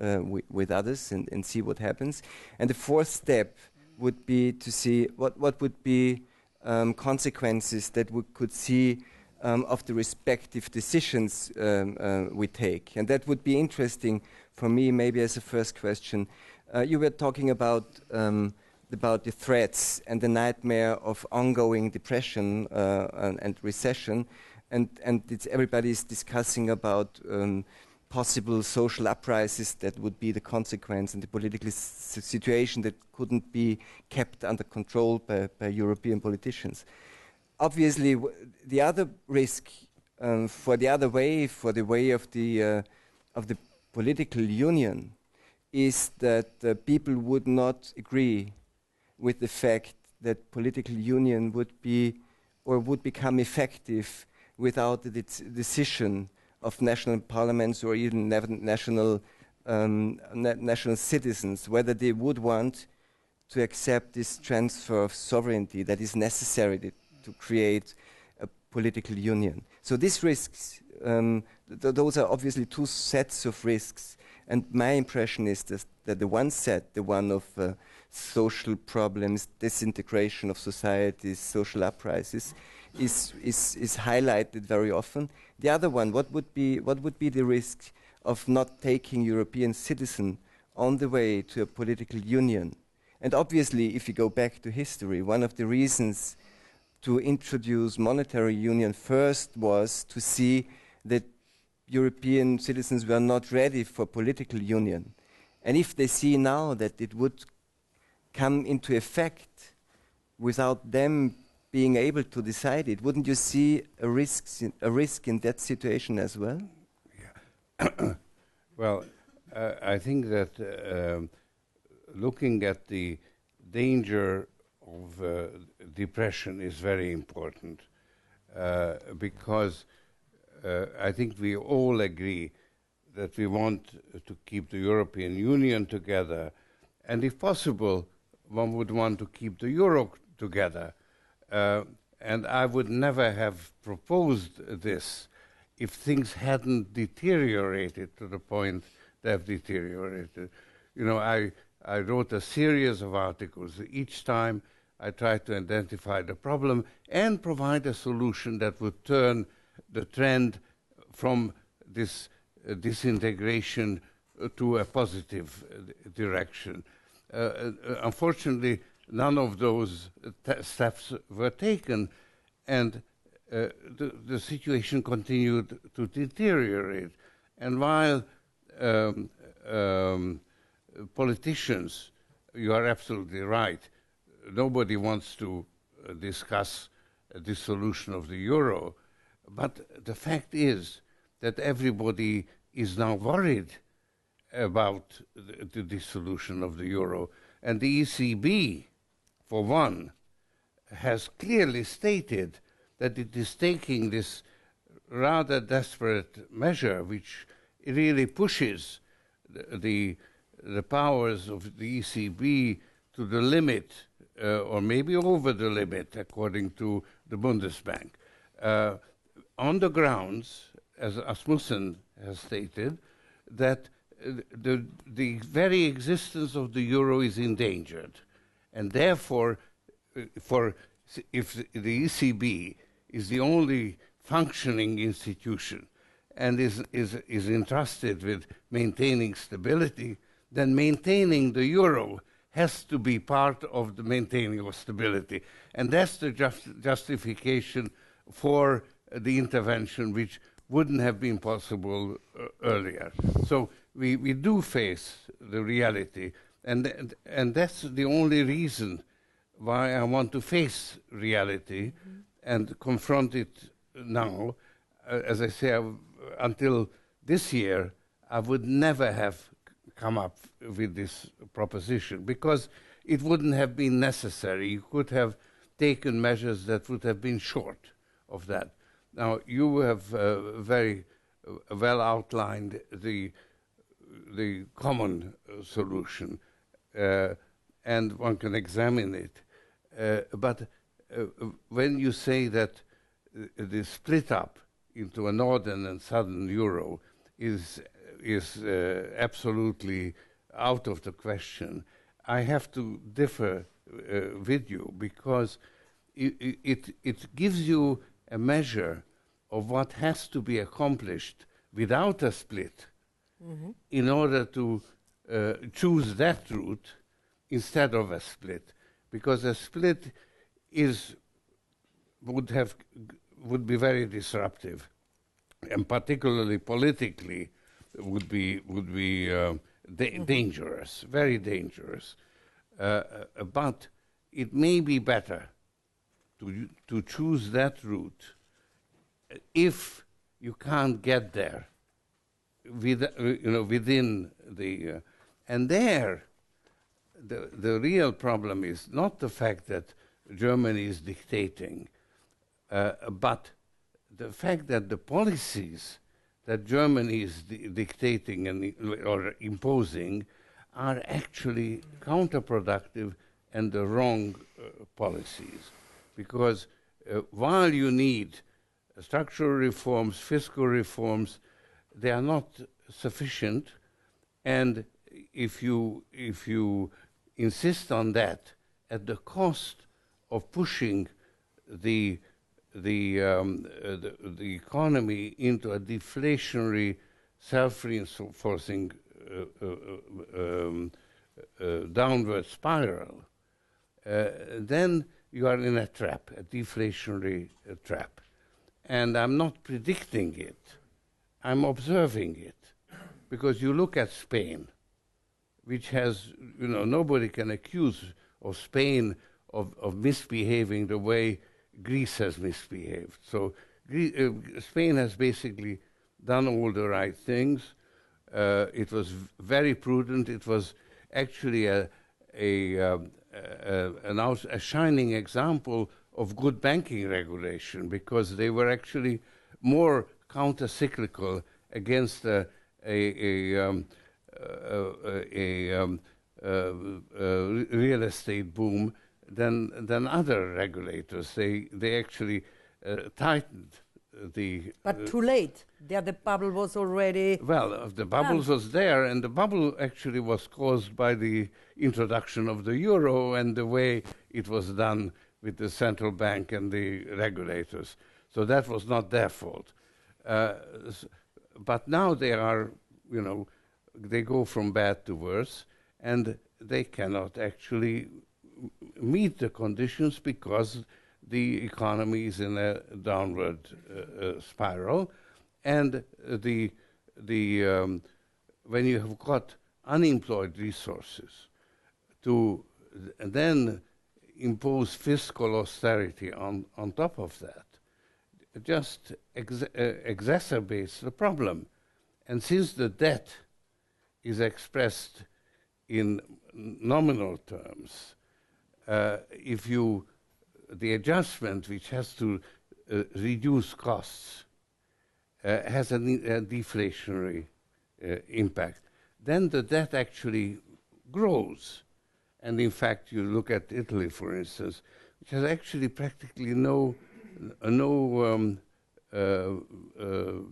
with others and see what happens. And the 4th step would be to see what would be consequences that we could see of the respective decisions we take. And that would be interesting for me, maybe as a first question. You were talking about the threats and the nightmare of ongoing depression and recession, and everybody is discussing about possible social uprisings that would be the consequence, and the political situation that couldn't be kept under control by European politicians. Obviously, the other risk for the way of the political union is that people would not agree with the fact that political union would become effective without the decision of national parliaments or even national citizens, whether they would want to accept this transfer of sovereignty that is necessary to create a political union. So this risks, those are obviously two sets of risks. And my impression is that the one set, the one of social problems, disintegration of societies, social uprisings, is highlighted very often. The other one, what would be the risk of not taking European citizens on the way to a political union? And obviously, if you go back to history, one of the reasons to introduce monetary union first was to see that European citizens were not ready for political union. And if they see now that it would come into effect without them being able to decide it, wouldn't you see a risk in that situation as well? Yeah. Well, I think that looking at the danger of depression is very important because I think we all agree that we want to keep the European Union together, and if possible, one would want to keep the euro together. And I would never have proposed this if things hadn't deteriorated to the point they have deteriorated. You know, I wrote a series of articles. Each time I tried to identify the problem and provide a solution that would turn the trend from this disintegration to a positive direction. Unfortunately, none of those steps were taken, and the situation continued to deteriorate. And while politicians, you are absolutely right, nobody wants to discuss a dissolution of the euro, but the fact is that everybody is now worried about the dissolution of the euro. And the ECB, for one, has clearly stated that it is taking this rather desperate measure, which really pushes the powers of the ECB to the limit, or maybe over the limit, according to the Bundesbank. On the grounds, as Asmussen has stated, that the very existence of the euro is endangered. And therefore, if the ECB is the only functioning institution and is entrusted with maintaining stability, then maintaining the euro has to be part of the maintaining of stability. And that's the justification for the intervention, which wouldn't have been possible earlier. So we do face the reality, and that's the only reason why I want to face reality and confront it now. As I say, until this year, I would never have come up with this proposition because it wouldn't have been necessary. You could have taken measures that would have been short of that. Now, you have very well outlined the common solution, and one can examine it. But when you say that the split up into a northern and southern euro is absolutely out of the question, I have to differ with you because it gives you a measure of what has to be accomplished without a split in order to choose that route instead of a split, because a split would be very disruptive, and particularly politically would be dangerous, very dangerous. But it may be better to choose that route if you can't get there within the and there the real problem is not the fact that Germany is dictating, but the fact that the policies that Germany is dictating or imposing are actually counterproductive and the wrong policies. Because while you need structural reforms, fiscal reforms, they are not sufficient, and if you insist on that at the cost of pushing the economy into a deflationary, self-reinforcing downward spiral, then you are in a trap, a deflationary trap. And I'm not predicting it, I'm observing it. Because you look at Spain, which has, nobody can accuse of Spain of misbehaving the way Greece has misbehaved. So Spain has basically done all the right things. It was very prudent. It was actually a shining example of good banking regulation, because they were actually more counter-cyclical against real estate boom than other regulators. They actually tightened the... But too late. There the bubble was already... Well, the bubble was there, and the bubble actually was caused by the introduction of the euro and the way it was done with the central bank and the regulators. So that was not their fault. But now they are, they go from bad to worse, and they cannot actually meet the conditions because the economy is in a downward spiral, and when you have got unemployed resources to then impose fiscal austerity on top of that, it just exacerbates the problem. And since the debt is expressed in nominal terms, the adjustment which has to reduce costs has a deflationary impact, then the debt actually grows. And in fact, you look at Italy, for instance, which has actually practically no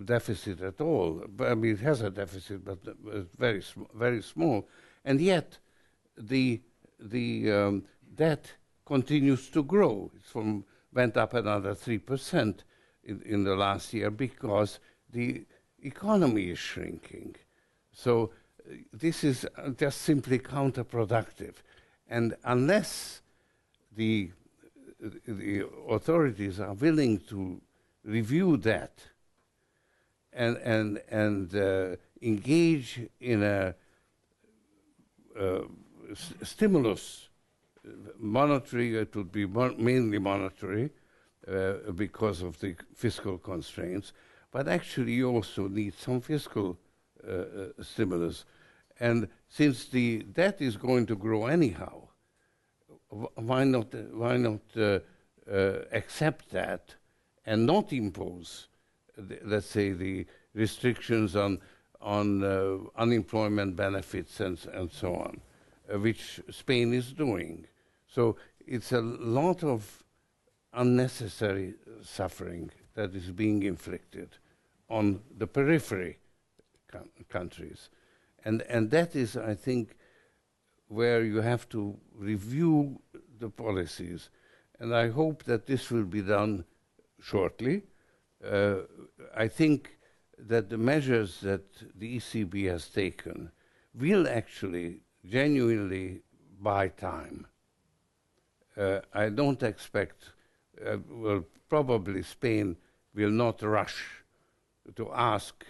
deficit at all. But, I mean, it has a deficit, but very small. And yet, the debt continues to grow. It went up another 3% in the last year because the economy is shrinking. So this is just simply counterproductive. And unless the authorities are willing to review that and engage in a stimulus, monetary, it would be mainly monetary because of the fiscal constraints, but actually you also need some fiscal stimulus. And since the debt is going to grow anyhow, why not accept that and not impose, let's say, the restrictions on unemployment benefits and so on, which Spain is doing. So it's a lot of unnecessary suffering that is being inflicted on the periphery countries. And that is, I think, where you have to review the policies. And I hope that this will be done shortly. I think that the measures that the ECB has taken will actually genuinely buy time. I don't expect, well, probably Spain will not rush to ask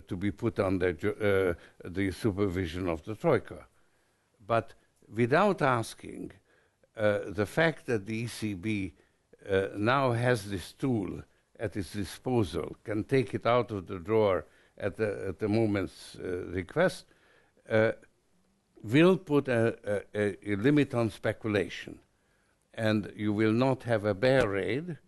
to be put under the supervision of the Troika. But without asking, the fact that the ECB now has this tool at its disposal, can take it out of the drawer at the moment's request, will put a limit on speculation. And you will not have a bear raid,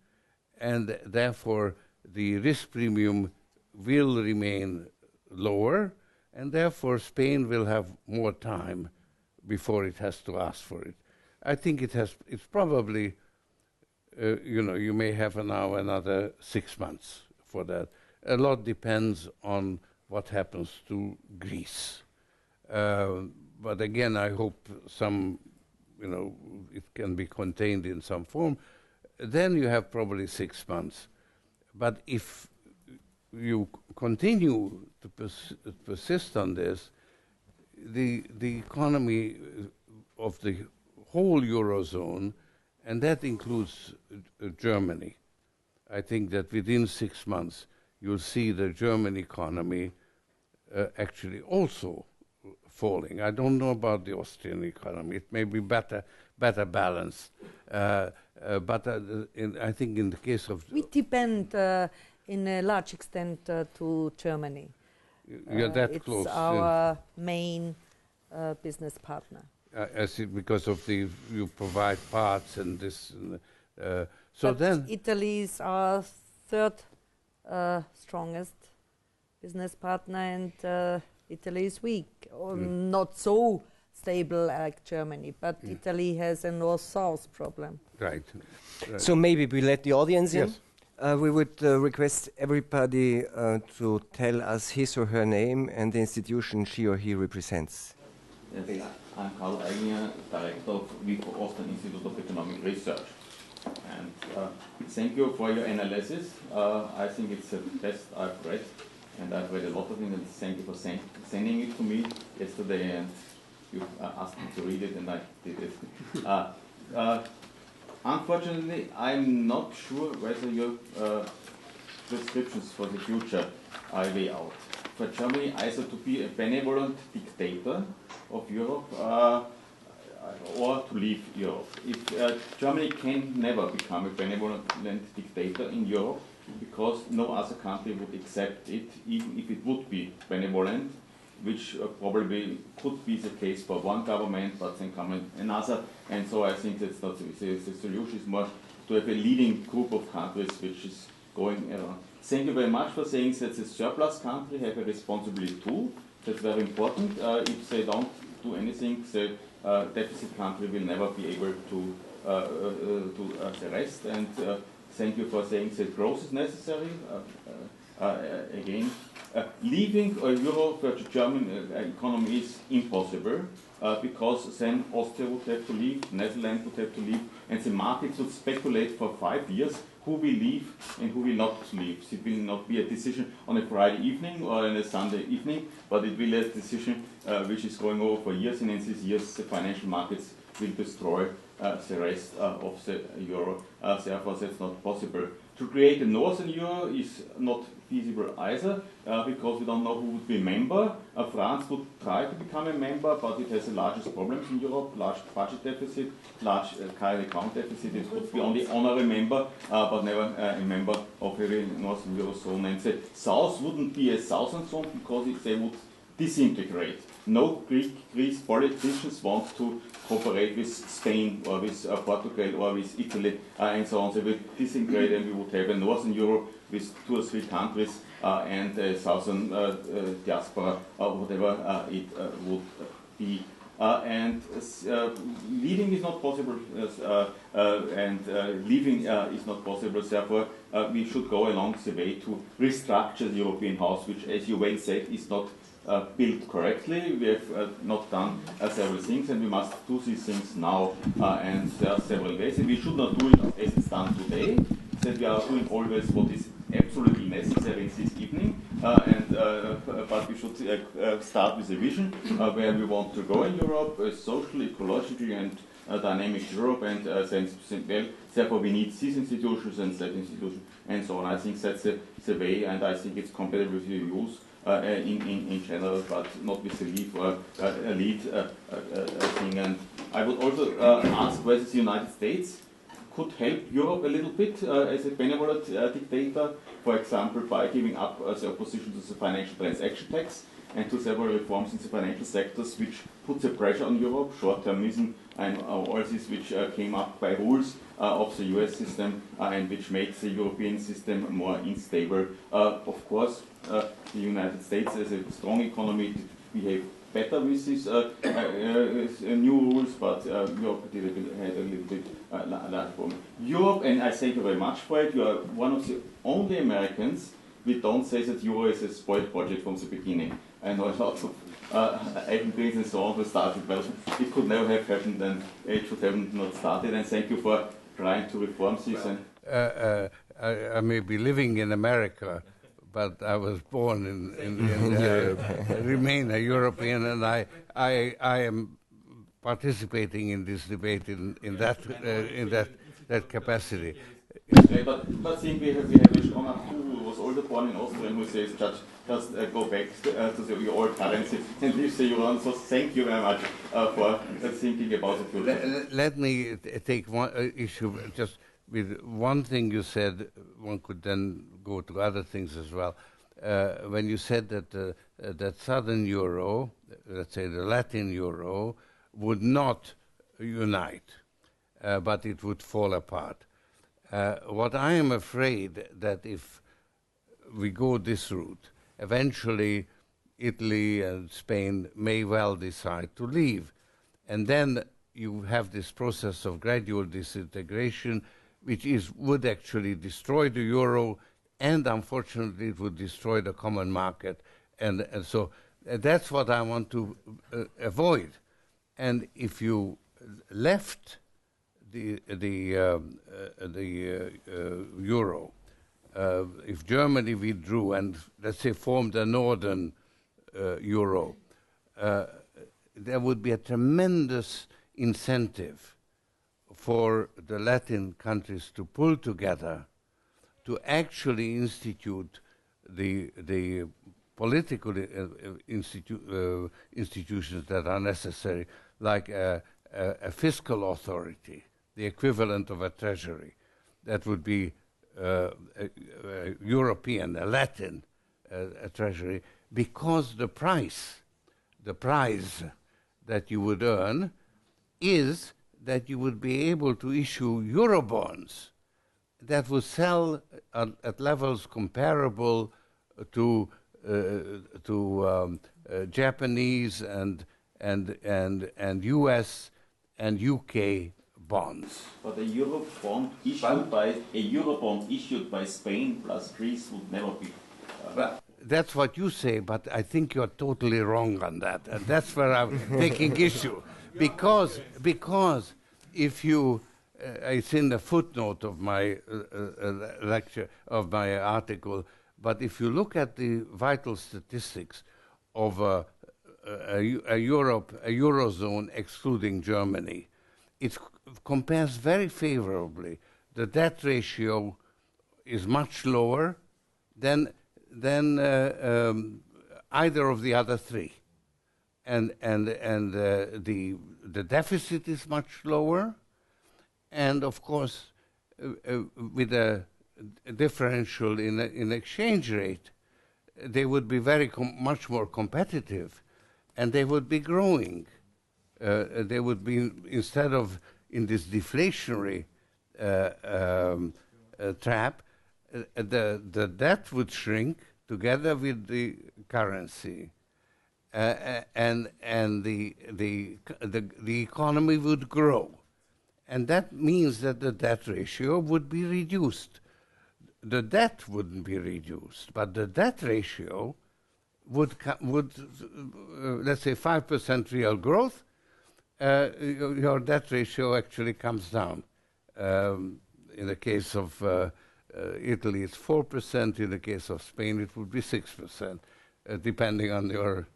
and therefore the risk premium will remain lower, and therefore Spain will have more time before it has to ask for it. I think it's probably, you may have now another 6 months for that. A lot depends on what happens to Greece. But again, I hope it can be contained in some form. Then you have probably 6 months. But if you continue to persist on this, the economy of the whole Eurozone, and that includes Germany, I think that within 6 months you'll see the German economy actually also falling. I don't know about the Austrian economy. It may be better balanced. But I think in the case of... We depend in a large extent to Germany. You're that close. It's our main business partner. I see, because of you provide parts and this. So but then... Italy is our third strongest business partner, and Italy is weak, or not so stable like Germany, but Italy has a north-south problem. Right. So maybe we let the audience in. Yes. We would request everybody to tell us his or her name and the institution she or he represents. Yes, I'm Karl Eigner, Director of WIPO, Austrian Institute of Economic Research. And thank you for your analysis. I think it's the best I've read, and I've read a lot of it, and thank you for sending it to me yesterday, and you asked me to read it, and I did it. Unfortunately, I'm not sure whether your prescriptions for the future are way out. For Germany, either to be a benevolent dictator of Europe or to leave Europe. If Germany can never become a benevolent dictator in Europe, because no other country would accept it, even if it would be benevolent, which probably could be the case for one government, but then come another. And so I think that's not the solution. Is more to have a leading group of countries which is going around. Thank you very much for saying that the surplus country have a responsibility too. That's very important. If they don't do anything, the deficit country will never be able to do the rest. And thank you for saying that growth is necessary. Again, leaving euro for the German economy is impossible because then Austria would have to leave, Netherlands would have to leave, and the markets would speculate for 5 years who will leave and who will not leave. It will not be a decision on a Friday evening or on a Sunday evening, but it will be a decision which is going over for years, and in these years the financial markets will destroy the rest of the euro. Therefore, that's not possible. To create a northern euro is not feasible either, because we don't know who would be a member. France would try to become a member, but it has the largest problems in Europe, large budget deficit, large current account deficit. It would be only honorary member, but never a member of the northern eurozone. And the south wouldn't be a southern zone because they would disintegrate. No Greek politicians want to cooperate with Spain or with Portugal or with Italy and so on. They will disintegrate, and we would have a northern Europe with 2 or 3 countries and a southern diaspora or whatever it would be. And leading is not possible, and leaving is not possible. Therefore, we should go along the way to restructure the European house, which, as you well said, is not built correctly. We have not done several things, and we must do these things now. And there are several ways, and we should not do it as it's done today. That we are doing always what is absolutely necessary this evening, but we should start with a vision where we want to go in Europe, socially, ecologically, and dynamic Europe, and therefore we need these institutions and that institution, and so on. I think that's the way, and I think it's compatible with your views in general, but not with the lead or lead thing. And I would also ask whether the United States could help Europe a little bit as a benevolent dictator, for example, by giving up the opposition to the financial transaction tax and to several reforms in the financial sectors, which put the pressure on Europe, short-termism, and all this which came up by rules of the US system and which makes the European system more unstable. Of course, the United States as a strong economy behave better with these new rules, but Europe had a little bit large problem. Europe, and I thank you very much for it, you are one of the only Americans we don't say that euro is a spoiled project from the beginning. I know a lot of Ivan Greens and so on who started, well, it could never have happened and it should have not started, and thank you for trying to reform this. I may be living in America, but I was born in remain a European, and I am participating in this debate in that capacity. Okay, but think we have a strong who was also born in Austria, who says just go back to the old currency and leave the euro. So thank you very much for thinking about the future. Let me take one issue just with one thing you said. One could then go to other things as well. When you said that that Southern Euro, let's say the Latin Euro, would not unite, but it would fall apart. What I am afraid that if we go this route, eventually Italy and Spain may well decide to leave. And then you have this process of gradual disintegration, which would actually destroy the euro, and unfortunately it would destroy the common market. And so that's what I want to avoid. And if you left the euro, if Germany withdrew and, let's say, formed a northern euro, there would be a tremendous incentive for the Latin countries to pull together to actually institute the political institutions that are necessary, like a fiscal authority, the equivalent of a treasury. That would be a European, a Latin a treasury, because the prize that you would earn is that you would be able to issue Eurobonds that would sell at levels comparable to Japanese and US and UK bonds. But a Eurobond issued by Spain plus Greece would never be. Well, that's what you say, but I think you're totally wrong on that, and that's where I'm taking issue, because if you, it's in the footnote of my lecture, of my article, but if you look at the vital statistics of a Eurozone excluding Germany, it compares very favorably. The debt ratio is much lower than either of the other three, and the deficit is much lower, and of course with a differential in exchange rate, they would be much more competitive, and they would be growing. They would be, instead of in this deflationary trap, the debt would shrink together with the currency, and the economy would grow, and that means that the debt ratio would be reduced. The debt wouldn't be reduced, but the debt ratio would let's say 5% real growth. Your debt ratio actually comes down. In the case of Italy, it's 4%. In the case of Spain, it would be 6%, depending on your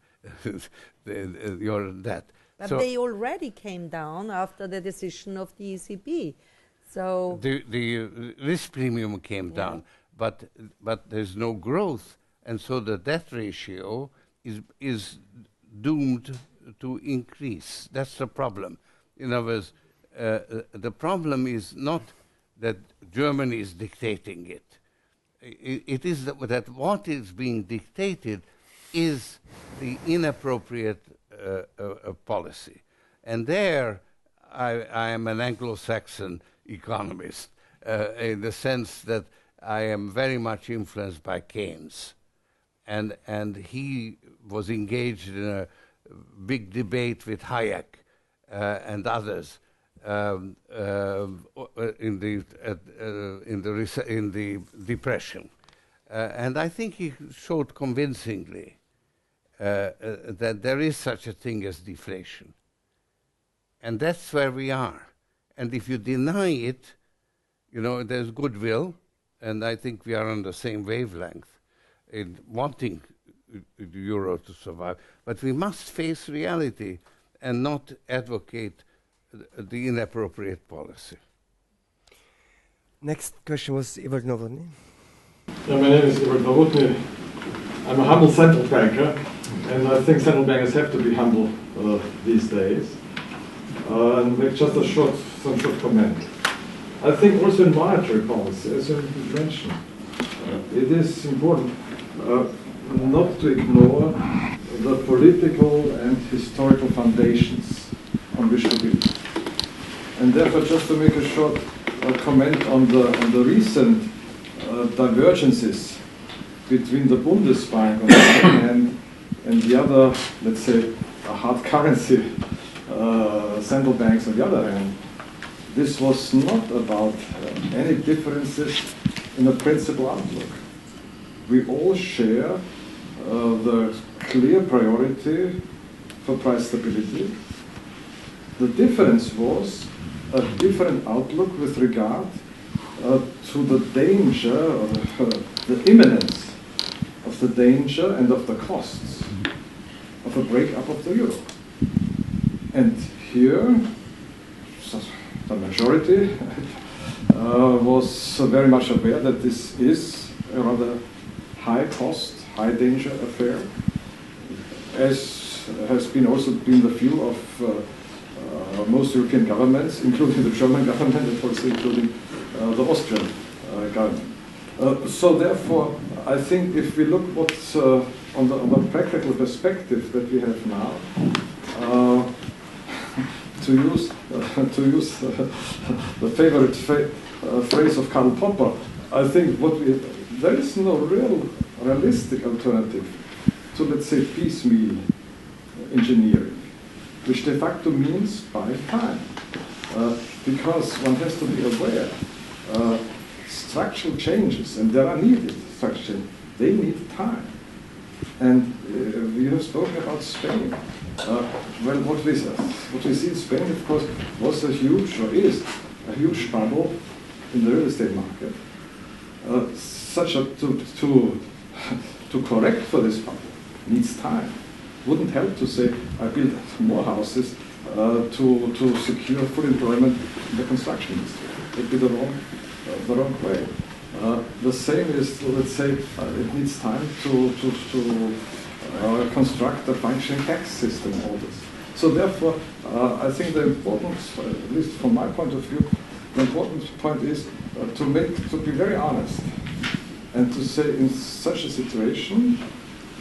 your debt. But so they already came down after the decision of the ECB. So the risk premium came down, but there's no growth, and so the debt ratio is doomed to increase. That's the problem. In other words, the problem is not that Germany is dictating it. It is that what is being dictated is the inappropriate policy. And there, I am an Anglo-Saxon economist in the sense that I am very much influenced by Keynes. And he was engaged in a big debate with Hayek and others in the Depression, And I think he showed convincingly that there is such a thing as deflation. And that's where we are. And if you deny it, you know, there's goodwill, and I think we are on the same wavelength in wanting the euro to survive. But we must face reality and not advocate the inappropriate policy. Next question was Ivar Novotny. Yeah, my name is Ivar Novotny. I'm a humble central banker, and I think central bankers have to be humble these days. And make just some short comment. I think also in monetary policy, as you mentioned, it is important not to ignore the political and historical foundations on which to build. And therefore, just to make a short comment on the recent divergences between the Bundesbank on the one hand and the other, let's say, hard currency central banks on the other hand, this was not about any differences in the principal outlook. We all share the clear priority for price stability. The difference was a different outlook with regard to the danger, or the imminence of the danger and of the costs of a breakup of the euro. And here, the majority was very much aware that this is a rather high cost, high danger affair, as has been also been the view of most European governments, including the German government and also including the Austrian government. So therefore, I think if we look what's on the practical perspective that we have now, to use the favorite phrase of Karl Popper, I think there is no realistic alternative to, let's say, piecemeal engineering, which de facto means buy time. Because one has to be aware, structural changes, and there are needed structural changes, they need time. And we have spoken about Spain. Well, what we see in Spain, of course, was is a huge bubble in the real estate market. Such a to correct for this bubble needs time. Wouldn't help to say I build more houses to secure full employment in the construction industry. It would be the wrong way. The same is, let's say, it needs time to construct a functioning tax system. All this. So therefore, I think the important, at least from my point of view, the important point is to be very honest and to say in such a situation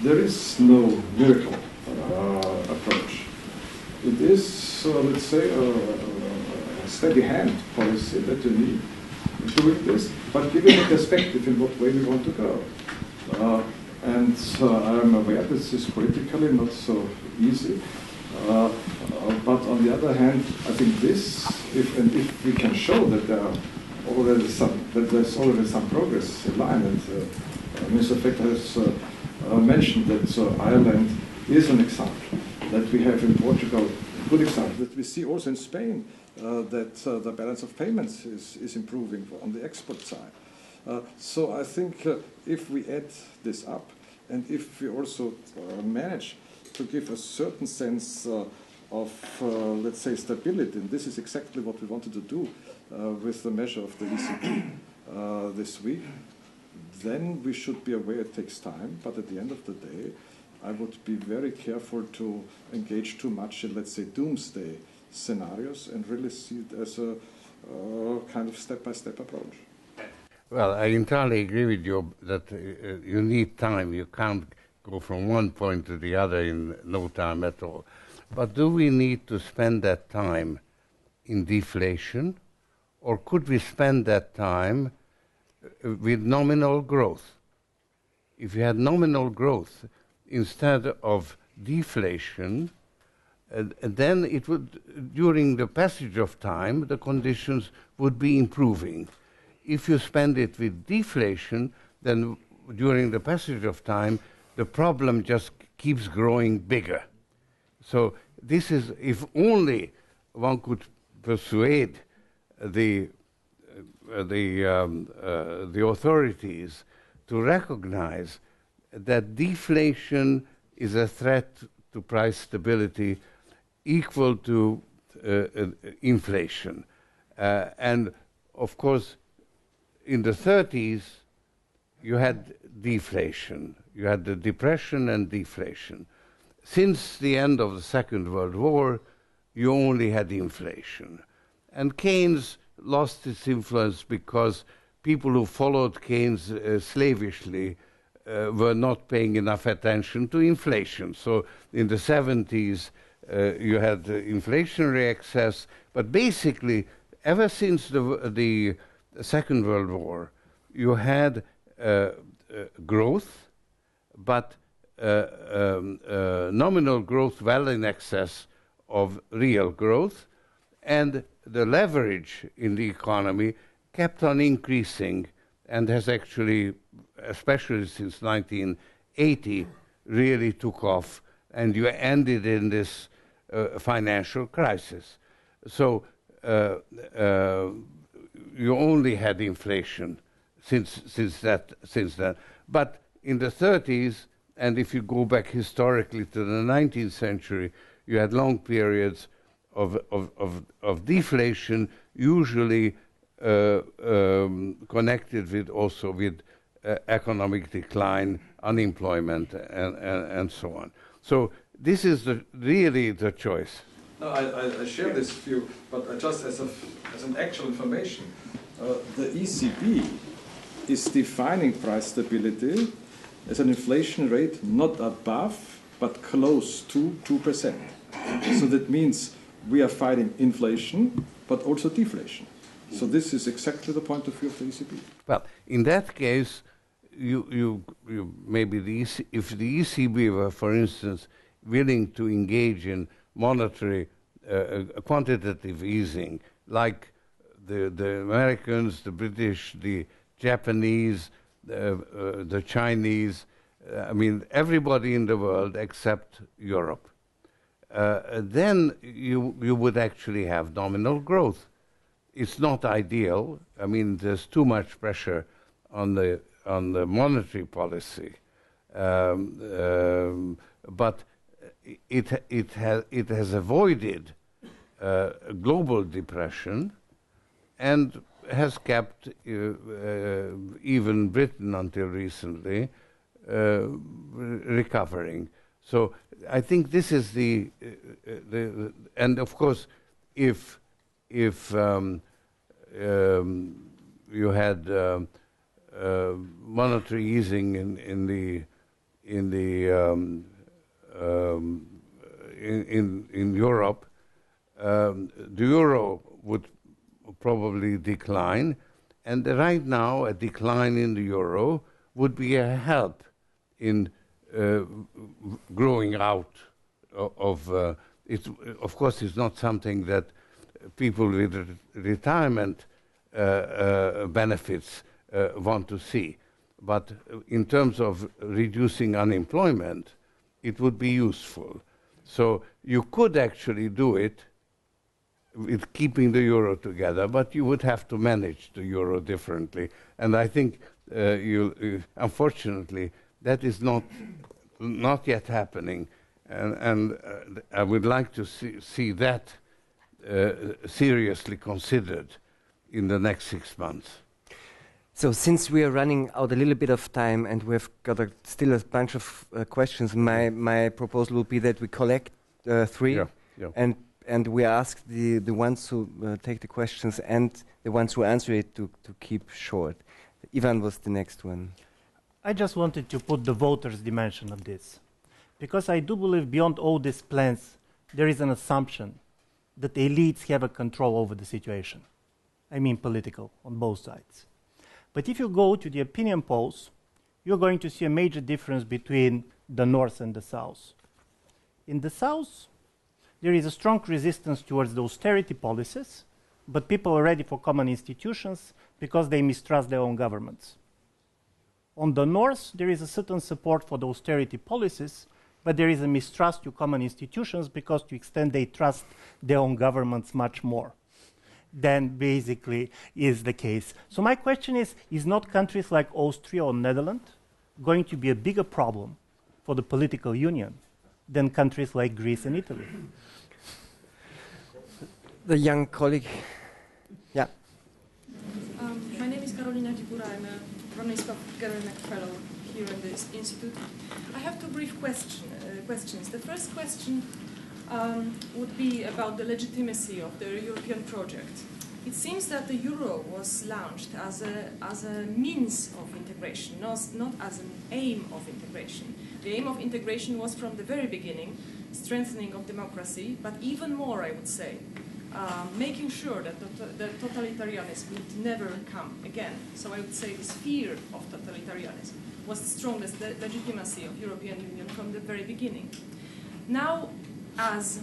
there is no miracle approach. It is, let's say, a steady hand policy that you need doing this, but giving a perspective in what way we want to go. And I'm aware this is politically not so easy, but on the other hand, I think this, if we can show that there's already some progress in line, and Mr. Fekter has mentioned that Ireland is an example, that we have in Portugal a good example, that we see also in Spain, that the balance of payments is improving on the export side. So I think if we add this up, and if we also manage to give a certain sense of, let's say, stability, and this is exactly what we wanted to do with the measure of the ECB this week, then we should be aware it takes time, but at the end of the day, I would be very careful to engage too much in, let's say, doomsday scenarios and really see it as a kind of step-by-step approach. Well, I entirely agree with you that you need time. You can't go from one point to the other in no time at all. But do we need to spend that time in deflation, or could we spend that time with nominal growth? If you had nominal growth instead of deflation, then it would, during the passage of time, the conditions would be improving. If you spend it with deflation, then during the passage of time, the problem just keeps growing bigger. So this is, if only one could persuade the authorities to recognize that deflation is a threat to price stability equal to inflation. And of course, in the 30s, you had deflation. You had the depression and deflation. Since the end of the Second World War, you only had inflation. And Keynes lost its influence because people who followed Keynes slavishly were not paying enough attention to inflation. So in the 70s, you had inflationary excess, but basically, ever since the Second World War, you had growth, but nominal growth well in excess of real growth, and the leverage in the economy kept on increasing and has actually, especially since 1980, really took off, and you ended in this financial crisis. So you only had inflation since then. But in the 30s, and if you go back historically to the 19th century, you had long periods of deflation, usually connected with also with economic decline, unemployment, and so on. So this is really the choice. No, I share this view, but just as an actual information, the ECB is defining price stability as an inflation rate not above but close to 2%. So that means we are fighting inflation but also deflation. So this is exactly the point of view of the ECB. Well, in that case, you maybe if the ECB were, for instance, willing to engage in monetary quantitative easing, like the Americans, the British, the Japanese, the Chinese, I mean, everybody in the world except Europe, then you would actually have nominal growth. It's not ideal. I mean, there's too much pressure on the monetary policy, but it has avoided global depression and has kept even Britain until recently recovering. So I think this is the and of course if you had monetary easing in Europe, the euro would probably decline, and right now a decline in the euro would be a help in growing out of it. Of course, it's not something that people with retirement benefits want to see, but in terms of reducing unemployment, it would be useful. So you could actually do it with keeping the euro together, but you would have to manage the euro differently. And I think, unfortunately, that is not yet happening. And I would like to see that seriously considered in the next 6 months. So since we are running out a little bit of time and we've got still a bunch of questions, my proposal would be that we collect 3 and we ask the ones who take the questions and the ones who answer it to keep short. Ivan was the next one. I just wanted to put the voters' dimension of this, because I do believe beyond all these plans, there is an assumption that elites have a control over the situation. I mean political, on both sides. But if you go to the opinion polls, you're going to see a major difference between the North and the South. In the South, there is a strong resistance towards the austerity policies, but people are ready for common institutions because they mistrust their own governments. On the north, there is a certain support for the austerity policies, but there is a mistrust to common institutions because to extent they trust their own governments much more than basically is the case. So my question is not countries like Austria or Netherlands going to be a bigger problem for the political union than countries like Greece and Italy? The young colleague. Yeah. My name is Karolina Kipura. I'm a Bronislaw Geremek Fellow here in this institute. I have two brief questions. The first question would be about the legitimacy of the European project. It seems that the euro was launched as a means of integration, not as an aim of integration. The aim of integration was from the very beginning, strengthening of democracy, but even more, I would say, making sure that the totalitarianism would never come again. So I would say this fear of totalitarianism was the strongest legitimacy of European Union from the very beginning. Now, as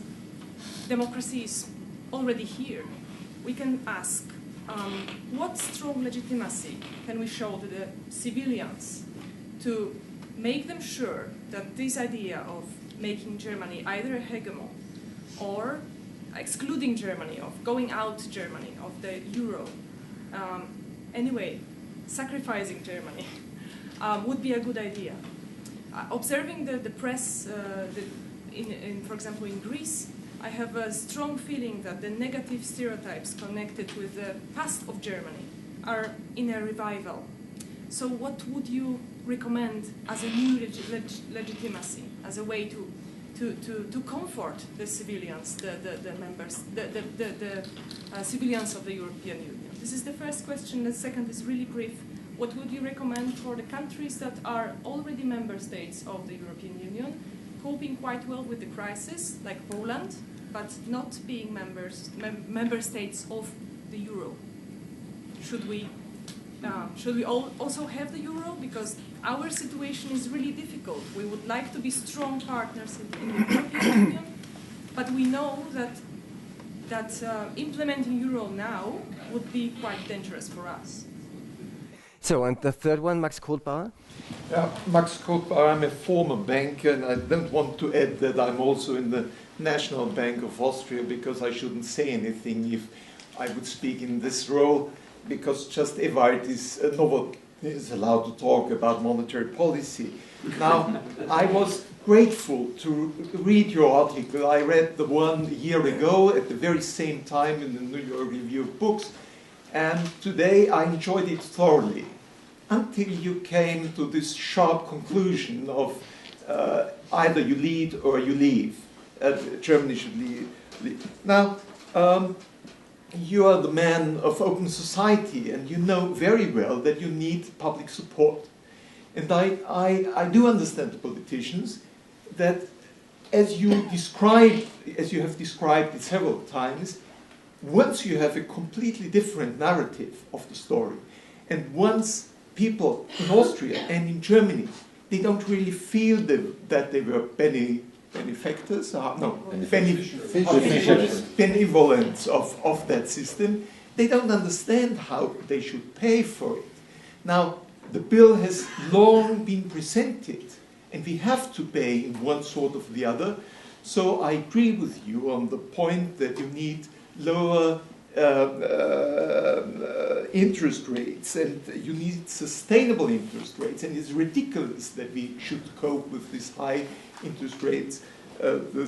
democracy is already here, we can ask, what strong legitimacy can we show to the civilians to make them sure that this idea of making Germany either a hegemon or excluding Germany, of going out Germany, of the euro, anyway, sacrificing Germany, would be a good idea. Observing the press, for example, in Greece, I have a strong feeling that the negative stereotypes connected with the past of Germany are in a revival. So what would you recommend as a new legitimacy, as a way to comfort the civilians, the members, the civilians of the European Union? This is the first question. The second is really brief. What would you recommend for the countries that are already member states of the European Union, coping quite well with the crisis, like Poland, but not being member states of the euro? Should we also have the euro? Because our situation is really difficult. We would like to be strong partners in the European Union, but we know that implementing euro now would be quite dangerous for us. So, and the third one, Max Kohlbauer? Yeah, Max Kohlbauer, I'm a former banker, and I don't want to add that I'm also in the National Bank of Austria, because I shouldn't say anything if I would speak in this role, because just Ewald is allowed to talk about monetary policy. Now, I was grateful to read your article. I read the one a year ago at the very same time in the New York Review of Books, and today I enjoyed it thoroughly, until you came to this sharp conclusion of either you lead or you leave. Germany should lead. Now, you are the man of open society, and you know very well that you need public support. And I do understand the politicians that, as you have described it several times, once you have a completely different narrative of the story, and once people in Austria and in Germany, they don't really feel that they were benefactors, benevolent of that system, they don't understand how they should pay for it. Now, the bill has long been presented, and we have to pay in one sort or the other. So I agree with you on the point that you need lower interest rates, and you need sustainable interest rates, and it's ridiculous that we should cope with these high interest rates the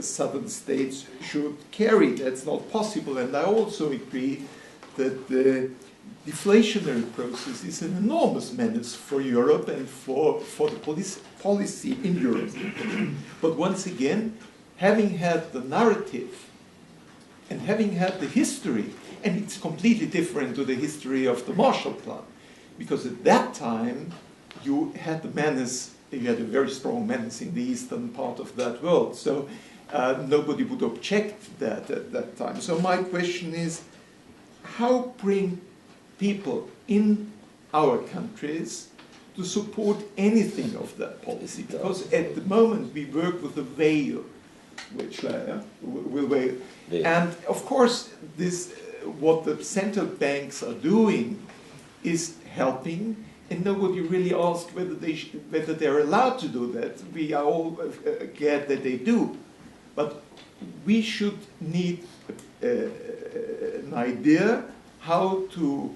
southern states should carry. That's not possible. And I also agree that the deflationary process is an enormous menace for Europe and for the policy in Europe. But once again, having had the narrative and having had the history, and it's completely different to the history of the Marshall Plan, because at that time you had the menace, you had a very strong menace in the eastern part of that world, so nobody would object that at that time. So my question is, how bring people in our countries to support anything of that policy? Because at the moment we work with a veil, which will veil. And of course, this what the central banks are doing is helping, and nobody really asked whether they're allowed to do that. We are all glad that they do, but we should need an idea how to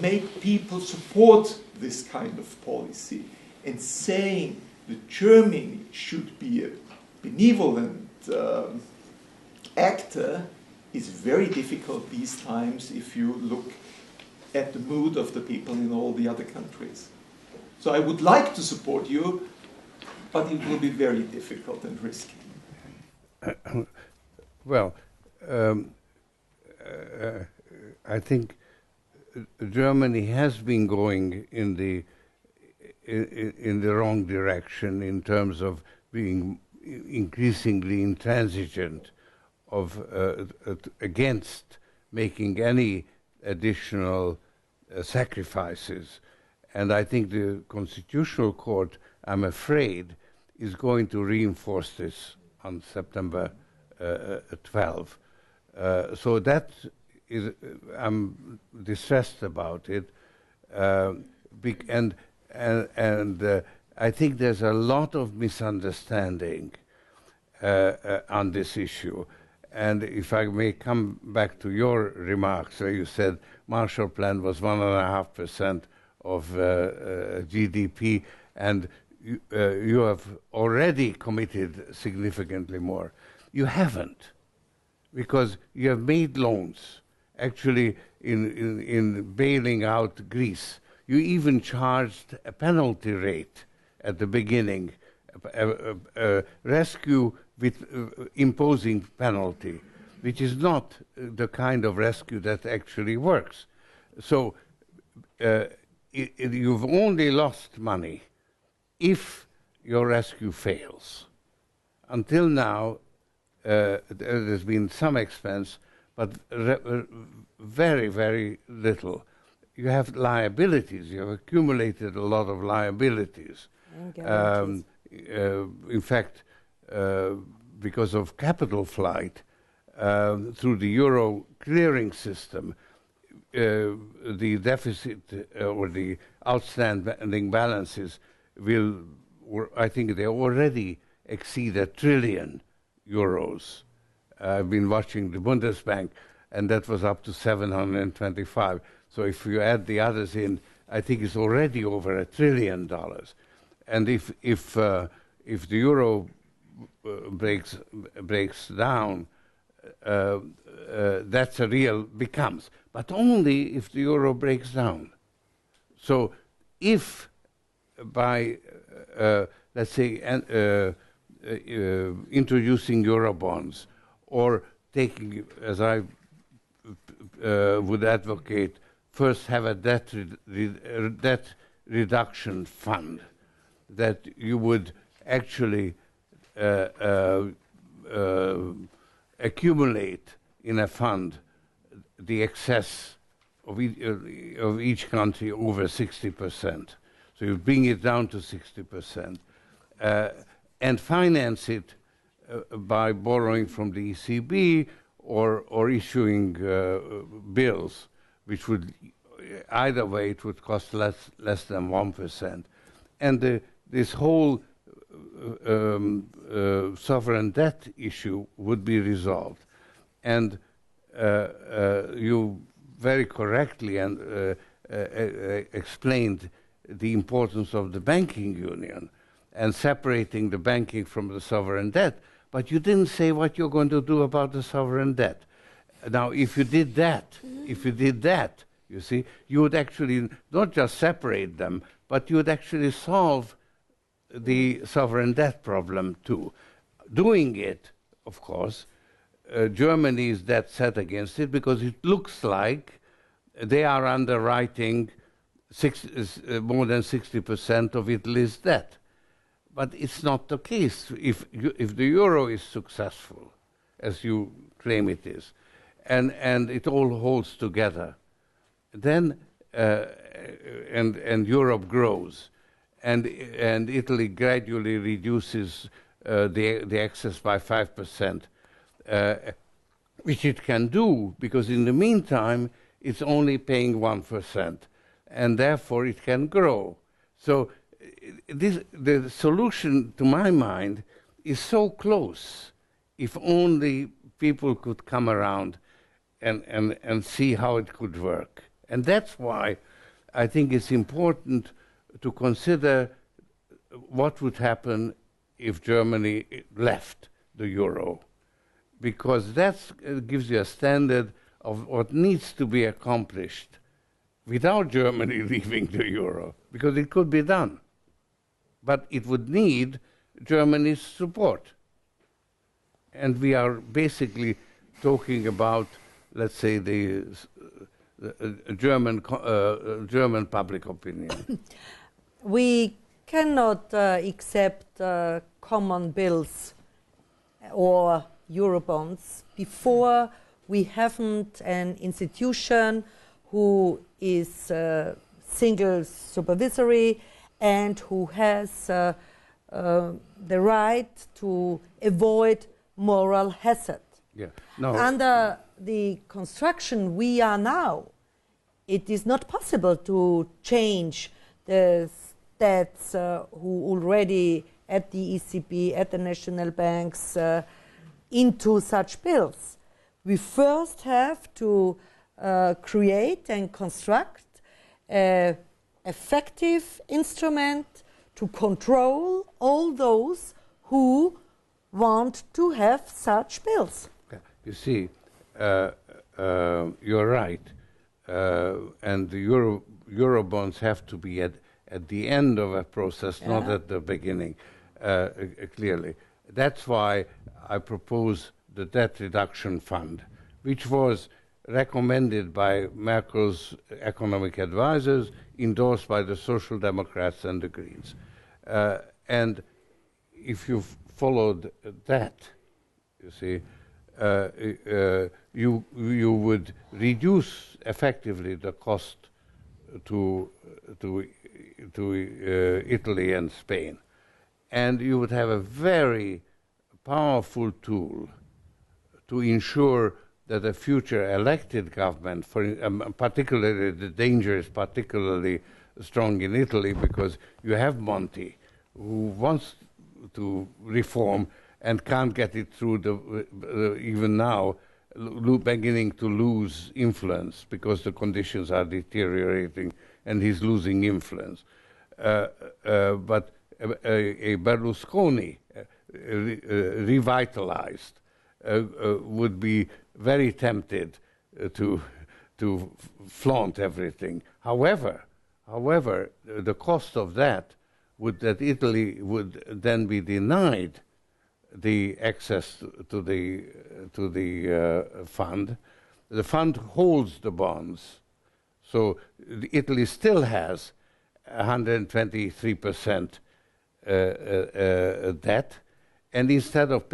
make people support this kind of policy, and saying that Germany should be a benevolent actor is very difficult these times if you look at the mood of the people in all the other countries. So I would like to support you, but it will be very difficult and risky. Well, I think Germany has been going in the wrong direction in terms of being increasingly intransigent against making any additional sacrifices. And I think the Constitutional Court, I'm afraid, is going to reinforce this on September 12. So that is, I'm distressed about it, and I think there's a lot of misunderstanding on this issue. And if I may come back to your remarks, where you said Marshall Plan was 1.5% of GDP, and you have already committed significantly more. You haven't, because you have made loans. Actually, in bailing out Greece, you even charged a penalty rate at the beginning, rescue with imposing penalty, which is not the kind of rescue that actually works. So you've only lost money if your rescue fails. Until now, there's been some expense, but very, very little. You have liabilities. You have accumulated a lot of liabilities. In fact, because of capital flight through the euro clearing system, the deficit or the outstanding balances will, I think they already exceed €1 trillion. I've been watching the Bundesbank, and that was up to 725. So if you add the others in, I think it's already over $1 trillion. And if the euro breaks down, that's a real becomes, but only if the euro breaks down. So if by let's say introducing Eurobonds, or taking, as I would advocate, first have a debt reduction fund, that you would actually accumulate in a fund the excess of each country over 60%. So you bring it down to 60%, and finance it by borrowing from the ECB or issuing bills, which would, either way, it would cost less than 1%. And this whole sovereign debt issue would be resolved. And you very correctly explained the importance of the banking union and separating the banking from the sovereign debt, but you didn't say what you're going to do about the sovereign debt. Now, if you did that, you see, you would actually not just separate them, but you would actually solve the sovereign debt problem too. Doing it, of course, Germany is dead set against it, because it looks like they are underwriting more than 60% of Italy's debt. But it's not the case. If the euro is successful, as you claim it is, and it all holds together, then and Europe grows, and Italy gradually reduces the excess by 5%, which it can do, because in the meantime it's only paying 1%, and therefore it can grow. So the solution, to my mind, is so close. If only people could come around and see how it could work. And that's why I think it's important to consider what would happen if Germany left the euro, because that gives you a standard of what needs to be accomplished without Germany leaving the euro, because it could be done. But it would need Germany's support. And we are basically talking about, let's say, the German public opinion. We cannot accept common bills or Eurobonds before we haven't an institution who is single supervisory and who has the right to avoid moral hazard. Yeah. No. Under the construction we are now, it is not possible to change the stats who already at the ECB, at the national banks, into such bills. We first have to create and construct an effective instrument to control all those who want to have such bills. You see, you're right, and the Eurobonds have to be at the end of a process, not at the beginning, clearly. That's why I propose the debt reduction fund, which was recommended by Merkel's economic advisors, endorsed by the Social Democrats and the Greens. And if you followed that, you see, you would reduce effectively the cost to Italy and Spain, and you would have a very powerful tool to ensure that a future elected government, particularly the danger is particularly strong in Italy because you have Monti, who wants to reform and can't get it through even now, beginning to lose influence because the conditions are deteriorating and he's losing influence. But a Berlusconi revitalized would be very tempted to flaunt everything. However, the cost of that Italy would then be denied the access to the fund. The fund holds the bonds, so Italy still has 123% debt, and instead of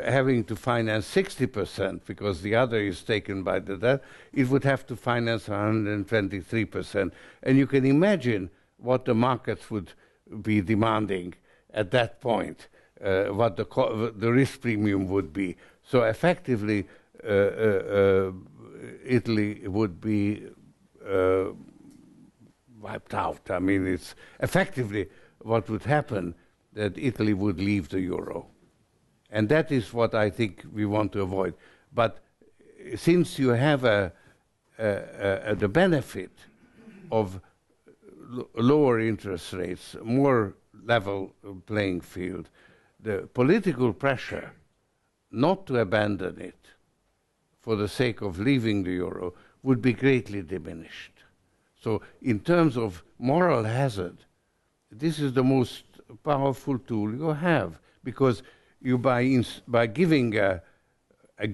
having to finance 60% because the other is taken by the debt, it would have to finance 123%. And you can imagine what the markets would be demanding at that point, what the risk premium would be. So effectively, Italy would be wiped out. I mean, it's effectively what would happen, that Italy would leave the euro. And that is what I think we want to avoid. But since you have the benefit of lower interest rates, more level playing field, the political pressure not to abandon it for the sake of leaving the euro would be greatly diminished. So in terms of moral hazard, this is the most powerful tool you have, because you by giving a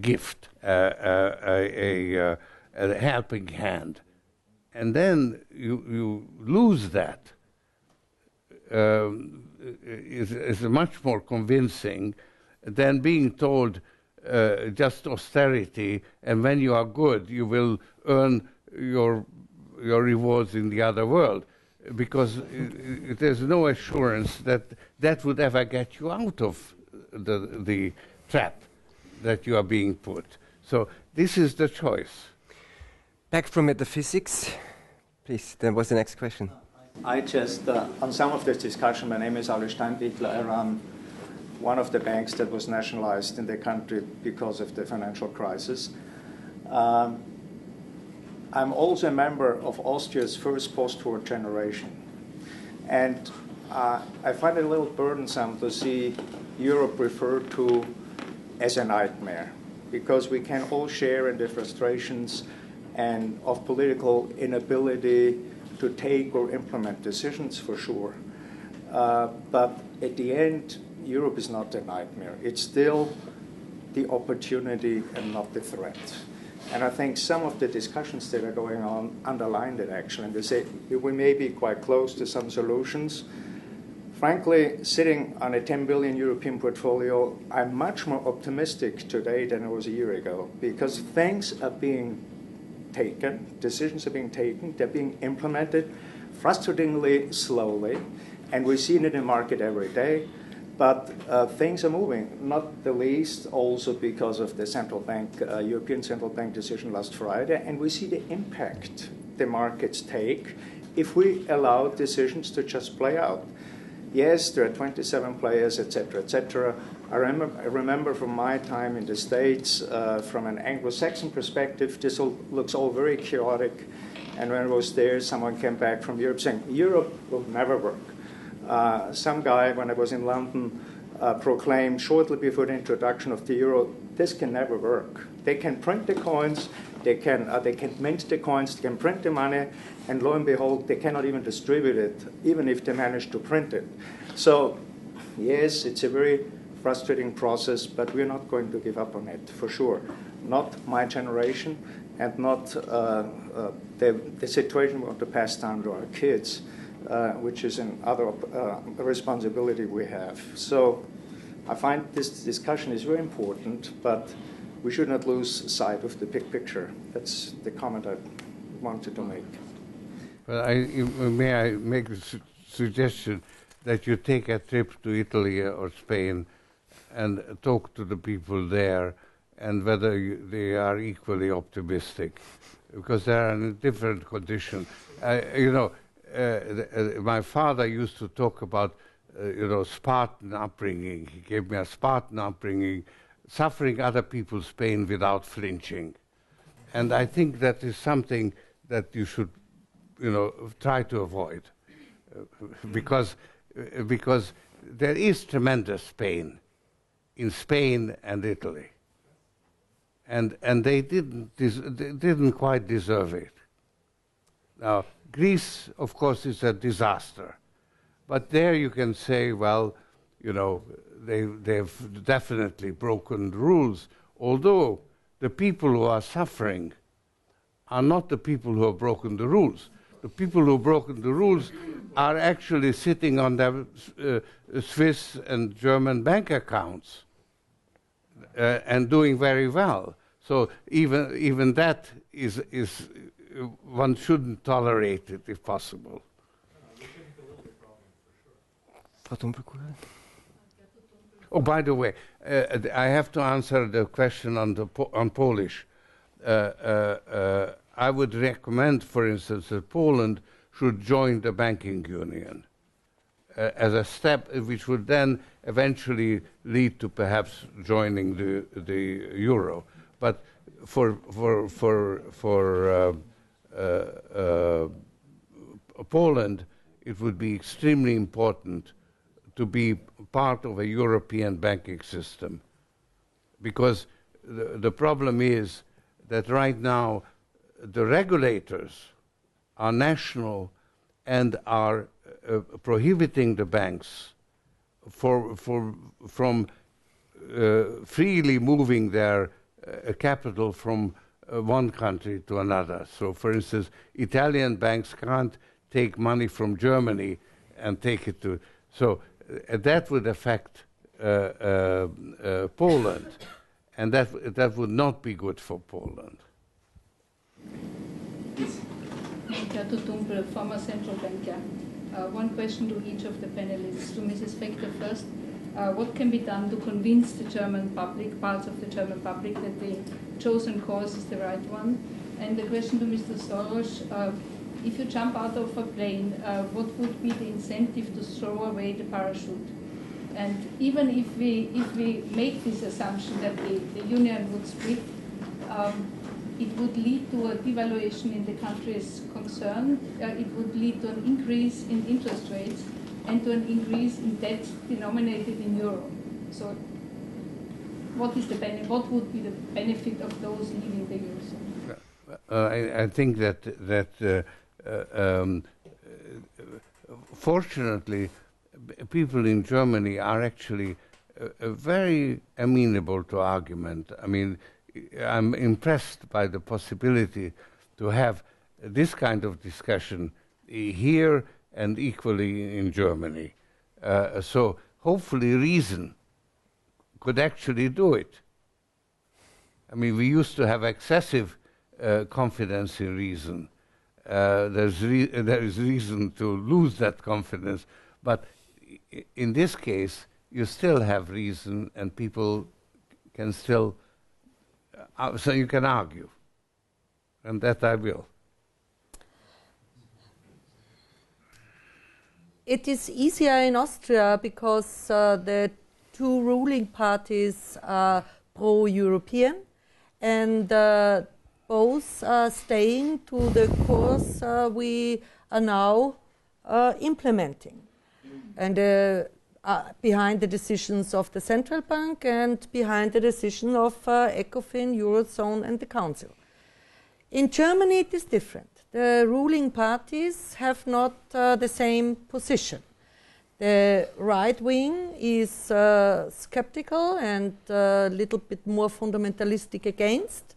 gift, a helping hand, and then you lose that, is much more convincing than being told just austerity, and when you are good, you will earn your rewards in the other world, because there's no assurance that that would ever get you out of the trap that you are being put. So this is the choice. Back from metaphysics, please. Then what's the next question? I just, on some of this discussion, my name is Ali Steinbichler. I run one of the banks that was nationalized in the country because of the financial crisis. I'm also a member of Austria's first post-war generation. And I find it a little burdensome to see Europe referred to as a nightmare, because we can all share in the frustrations and of political inability to take or implement decisions, for sure. But at the end, Europe is not a nightmare. It's still the opportunity and not the threat. And I think some of the discussions that are going on underline that, actually. And they say we may be quite close to some solutions. Frankly, sitting on a 10 billion European portfolio, I'm much more optimistic today than I was a year ago, because things are being taken, decisions are being taken, they're being implemented frustratingly slowly, and we're seeing it in the market every day. But things are moving, not the least also because of the central bank, European Central Bank decision last Friday, and we see the impact the markets take if we allow decisions to just play out. Yes, there are 27 players, etc., etc. I remember from my time in the States, from an Anglo-Saxon perspective, this looks all very chaotic. And when I was there, someone came back from Europe saying, Europe will never work. Some guy, when I was in London, proclaimed shortly before the introduction of the euro, this can never work. They can print the coins, they can mint the coins, they can print the money, and lo and behold, they cannot even distribute it, even if they manage to print it. So, yes, it's a very frustrating process, but we're not going to give up on it, for sure. Not my generation, and not the situation we want to pass down to our kids. Which is another responsibility we have. So I find this discussion is very important, but we should not lose sight of the big picture. That's the comment I wanted to make. Well, may I make a suggestion that you take a trip to Italy or Spain and talk to the people there, and whether they are equally optimistic, because they are in a different condition. My father used to talk about, Spartan upbringing. He gave me a Spartan upbringing, suffering other people's pain without flinching. And I think that is something that you should, try to avoid, because there is tremendous pain in Spain and Italy, and they didn't quite deserve it. Now, Greece, of course, is a disaster. But there you can say, well, they've definitely broken the rules, although the people who are suffering are not the people who have broken the rules. The people who have broken the rules are actually sitting on their Swiss and German bank accounts and doing very well. So even that is one shouldn't tolerate it if possible. Oh, by the way, I have to answer the question on Polish. I would recommend, for instance, that Poland should join the banking union as a step which would then eventually lead to perhaps joining the euro. But for Poland, it would be extremely important to be part of a European banking system, because the problem is that right now the regulators are national and are prohibiting the banks from freely moving their capital from one country to another. So, for instance, Italian banks can't take money from Germany and take it to... So that would affect Poland, and that would not be good for Poland. Cato Tumpel, former central banker. One question to each of the panelists. To Mrs. Fekter first. What can be done to convince the German public, parts of the German public, that the chosen course is the right one? And the question to Mr. Soros, if you jump out of a plane, what would be the incentive to throw away the parachute? And even if we make this assumption that the union would split, it would lead to a devaluation in the countries concerned. It would lead to an increase in interest rates and to an increase in debt denominated in euro. So, what would be the benefit of those leaving the eurozone? I think that fortunately, people in Germany are actually very amenable to argument. I mean, I'm impressed by the possibility to have this kind of discussion here and equally in Germany. So hopefully reason could actually do it. I mean, we used to have excessive confidence in reason. There is reason to lose that confidence, but in this case, you still have reason, and people can still, so you can argue, and that I will. It is easier in Austria because the two ruling parties are pro-European, and both are staying to the course we are now implementing. And behind the decisions of the central bank and behind the decision of ECOFIN, Eurozone and the Council. In Germany it is different. The ruling parties have not the same position. The right wing is skeptical and a little bit more fundamentalistic against.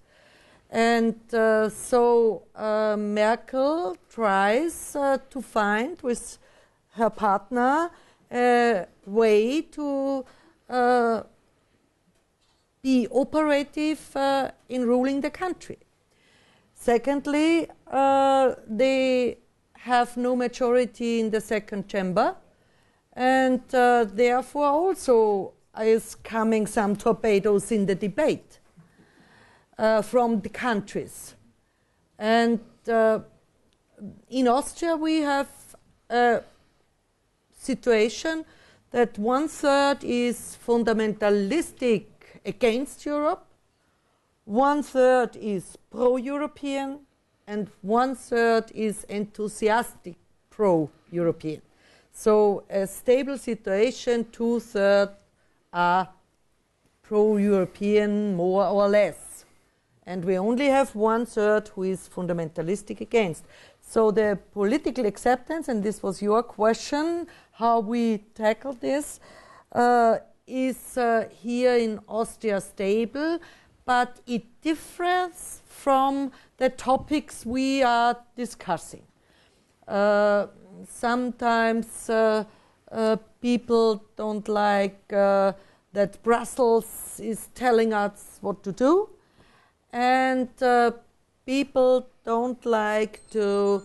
And so Merkel tries to find with her partner a way to be operative in ruling the country. Secondly, they have no majority in the second chamber, and therefore also is coming some torpedoes in the debate from the countries. And in Austria we have a situation that 1/3 is fundamentalistic against Europe, 1/3 is pro-European, and 1/3 is enthusiastic pro-European. So a stable situation, 2/3 are pro-European more or less. And we only have 1/3 who is fundamentalistic against. So the political acceptance, and this was your question, how we tackle this, is here in Austria stable, but it differs from the topics we are discussing. Sometimes people don't like that Brussels is telling us what to do, and people don't like to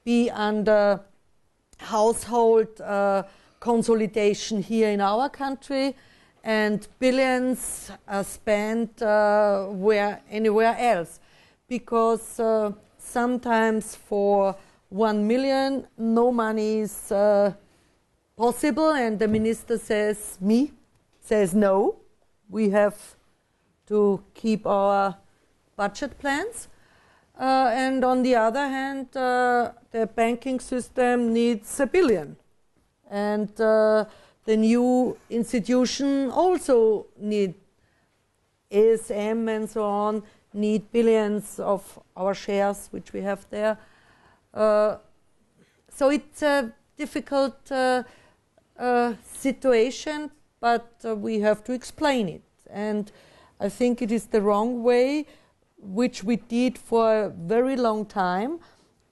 be under household consolidation here in our country, and billions are spent anywhere else, because sometimes for 1 million no money is possible, and the minister says no, we have to keep our budget plans. And on the other hand, the banking system needs 1 billion. And the new institution also need, ASM and so on, need billions of our shares, which we have there. So it's a difficult situation, but we have to explain it. And I think it is the wrong way, which we did for a very long time,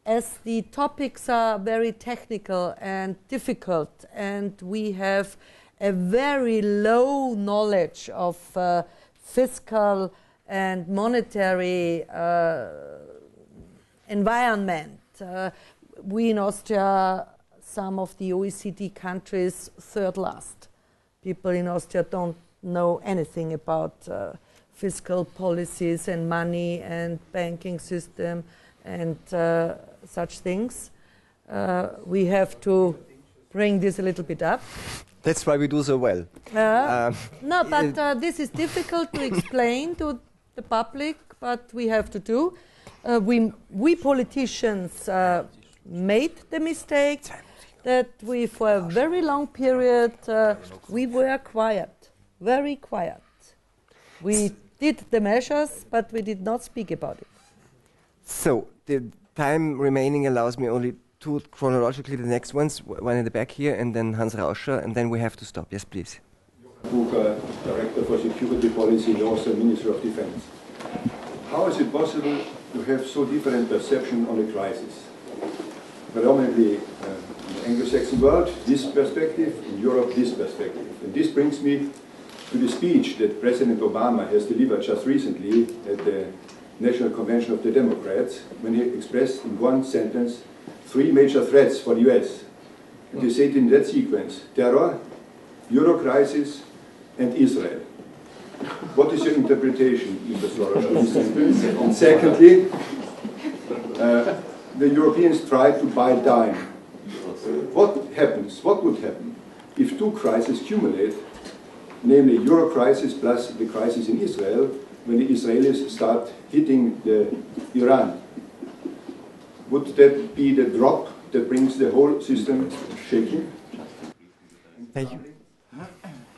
as the topics are very technical and difficult, and we have a very low knowledge of fiscal and monetary environment. We in Austria, some of the OECD countries, third last. People in Austria don't know anything about fiscal policies and money and banking system and such things. We have to bring this a little bit up. That's why we do so well. No, but this is difficult to explain to the public, but we have to do. We politicians made the mistake that we, for a very long period, we were quiet, very quiet. We did the measures, but we did not speak about it. So the time remaining allows me only two chronologically, the next ones, one in the back here, and then Hans Rauscher, and then we have to stop. Yes, please. Bucher, Director for Security Policy in the Austrian Ministry of Defense. How is it possible to have so different perception on a crisis? Predominantly in the Anglo-Saxon world, this perspective, in Europe, this perspective. And this brings me to the speech that President Obama has delivered just recently at the National Convention of the Democrats, when he expressed in one sentence three major threats for the US. And he said in that sequence, terror, Euro crisis, and Israel. What is your interpretation, Mr. Soros, of this sentence? And secondly, the Europeans try to buy time. What happens, what would happen if two crises accumulate, namely Euro crisis plus the crisis in Israel, when the Israelis start hitting Iran? Would that be the drop that brings the whole system shaking? Thank you.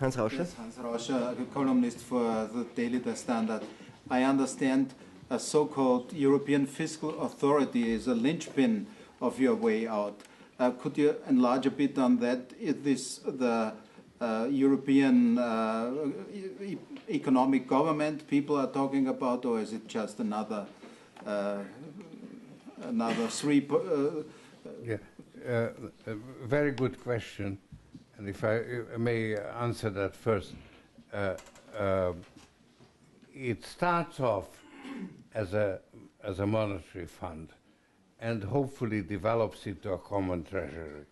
Hans Rauscher. Yes, Hans Rauscher, a columnist for the Daily Standard. I understand a so-called European fiscal authority is a linchpin of your way out. Could you enlarge a bit on that? Is this the European economic government people are talking about, or is it just another three? A very good question, and if I may answer that first. It starts off as a monetary fund, and hopefully develops into a common treasury.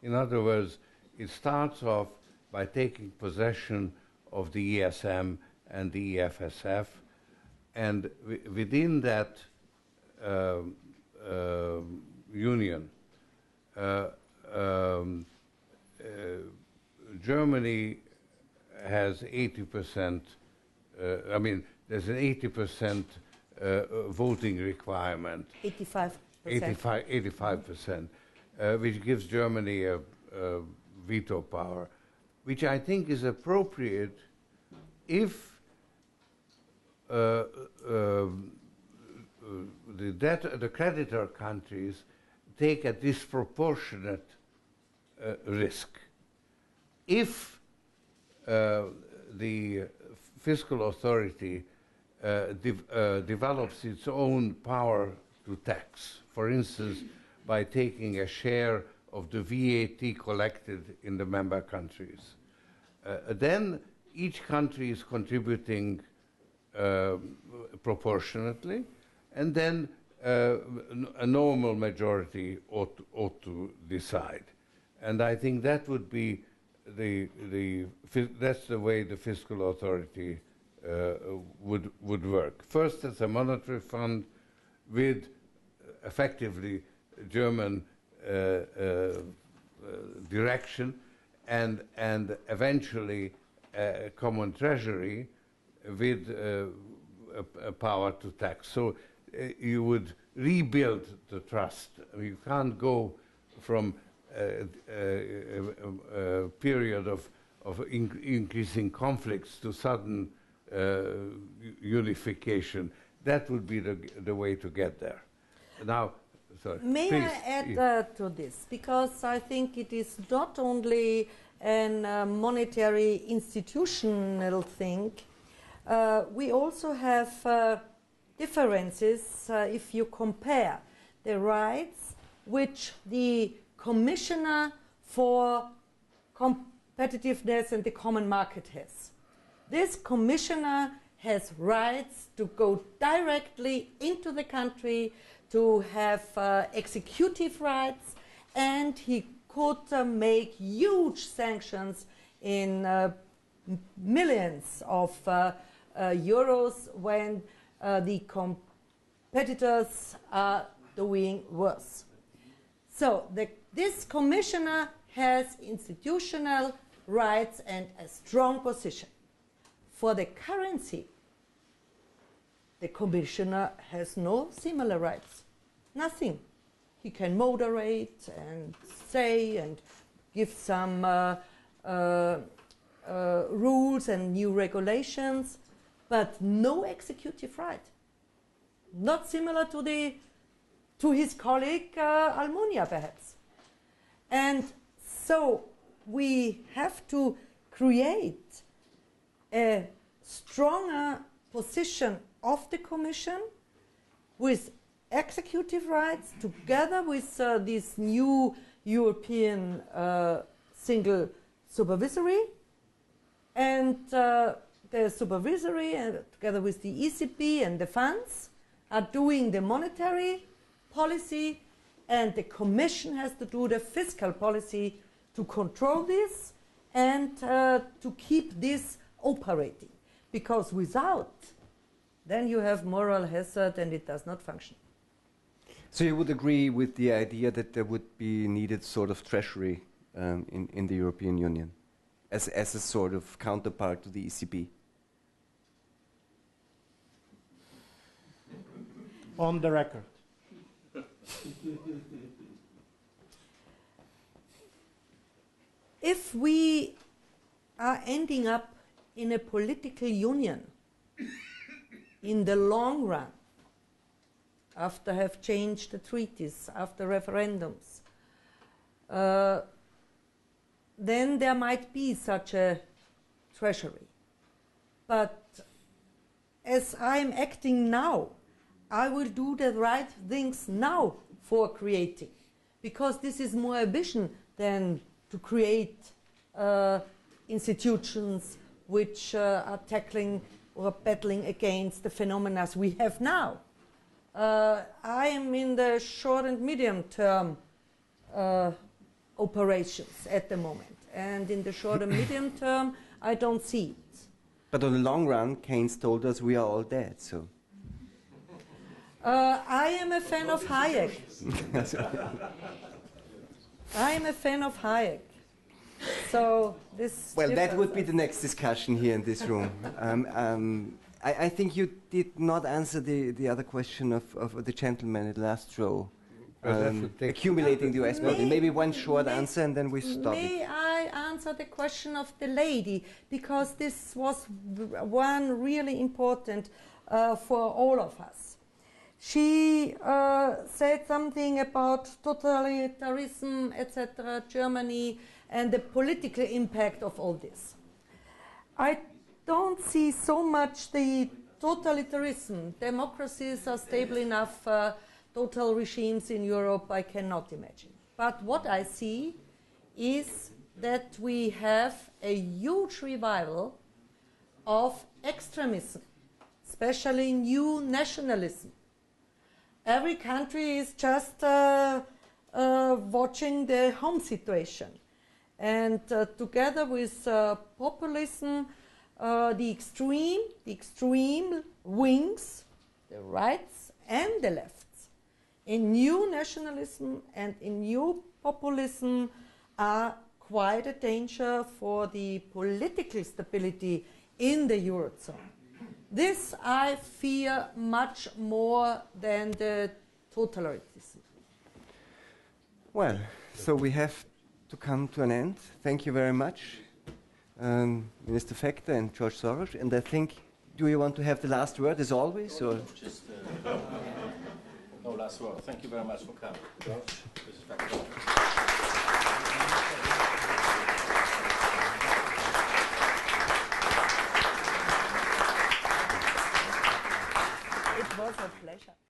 In other words, it starts off by taking possession of the ESM and the EFSF, and within that union, Germany has 80%, I mean, there's an 80% voting requirement. 85%. 85%, which gives Germany a veto power, which I think is appropriate if the creditor countries take a disproportionate risk. If the fiscal authority develops its own power to tax, for instance, by taking a share of the VAT collected in the member countries, then each country is contributing proportionately, and then a normal majority ought to decide. And I think that would be that's the way the fiscal authority would work. First, as a monetary fund with effectively German direction, and eventually a common treasury with a power to tax. So you would rebuild the trust. You can't go from a period of increasing conflicts to sudden unification. That would be the way to get there. Now, sorry. May please. I add to this? Because I think it is not only a monetary institutional thing. We also have differences if you compare the rights which the Commissioner for Competitiveness and the Common Market has. This Commissioner has rights to go directly into the country, to have executive rights, and he could make huge sanctions in millions of euros when the competitors are doing worse. So this commissioner has institutional rights and a strong position. For the currency, the commissioner has no similar rights. Nothing. He can moderate and say and give some rules and new regulations, but no executive right. Not similar to his colleague Almunia, perhaps. And so we have to create a stronger position of the Commission with executive rights together with this new European single supervisory, and the supervisory together with the ECB and the funds are doing the monetary policy, and the Commission has to do the fiscal policy to control this and to keep this operating, because without, then you have moral hazard and it does not function. So you would agree with the idea that there would be needed sort of treasury in the European Union as a sort of counterpart to the ECB? On the record. If we are ending up in a political union in the long run, after have changed the treaties, after referendums, then there might be such a treasury. But as I'm acting now, I will do the right things now for creating, because this is more a vision than to create institutions which are tackling or battling against the phenomena we have now. I am in the short and medium term operations at the moment, and in the short and medium term I don't see it. But on the long run, Keynes told us we are all dead, so... I am a fan of Hayek. I am a fan of Hayek. So this... Well, that would be the next discussion here in this room. I think you did not answer the other question of the gentleman in the last row. Accumulating the US body. Maybe one short answer and then we stop May it. I answer the question of the lady, because this was one really important for all of us. She said something about totalitarianism, etc., Germany, and the political impact of all this. I don't see so much the totalitarianism. Democracies are stable enough. Total regimes in Europe I cannot imagine. But what I see is that we have a huge revival of extremism, especially new nationalism. Every country is just watching the home situation. And together with populism, the extreme wings, the rights and the lefts, in new nationalism and in new populism are quite a danger for the political stability in the Eurozone. This I fear much more than the totalitarianism. Well, so we have to come to an end. Thank you very much, Minister Fekter and George Soros. And I think, do you want to have the last word as always? Or? Just no last word. Thank you very much for coming. George, Mrs. Fekter.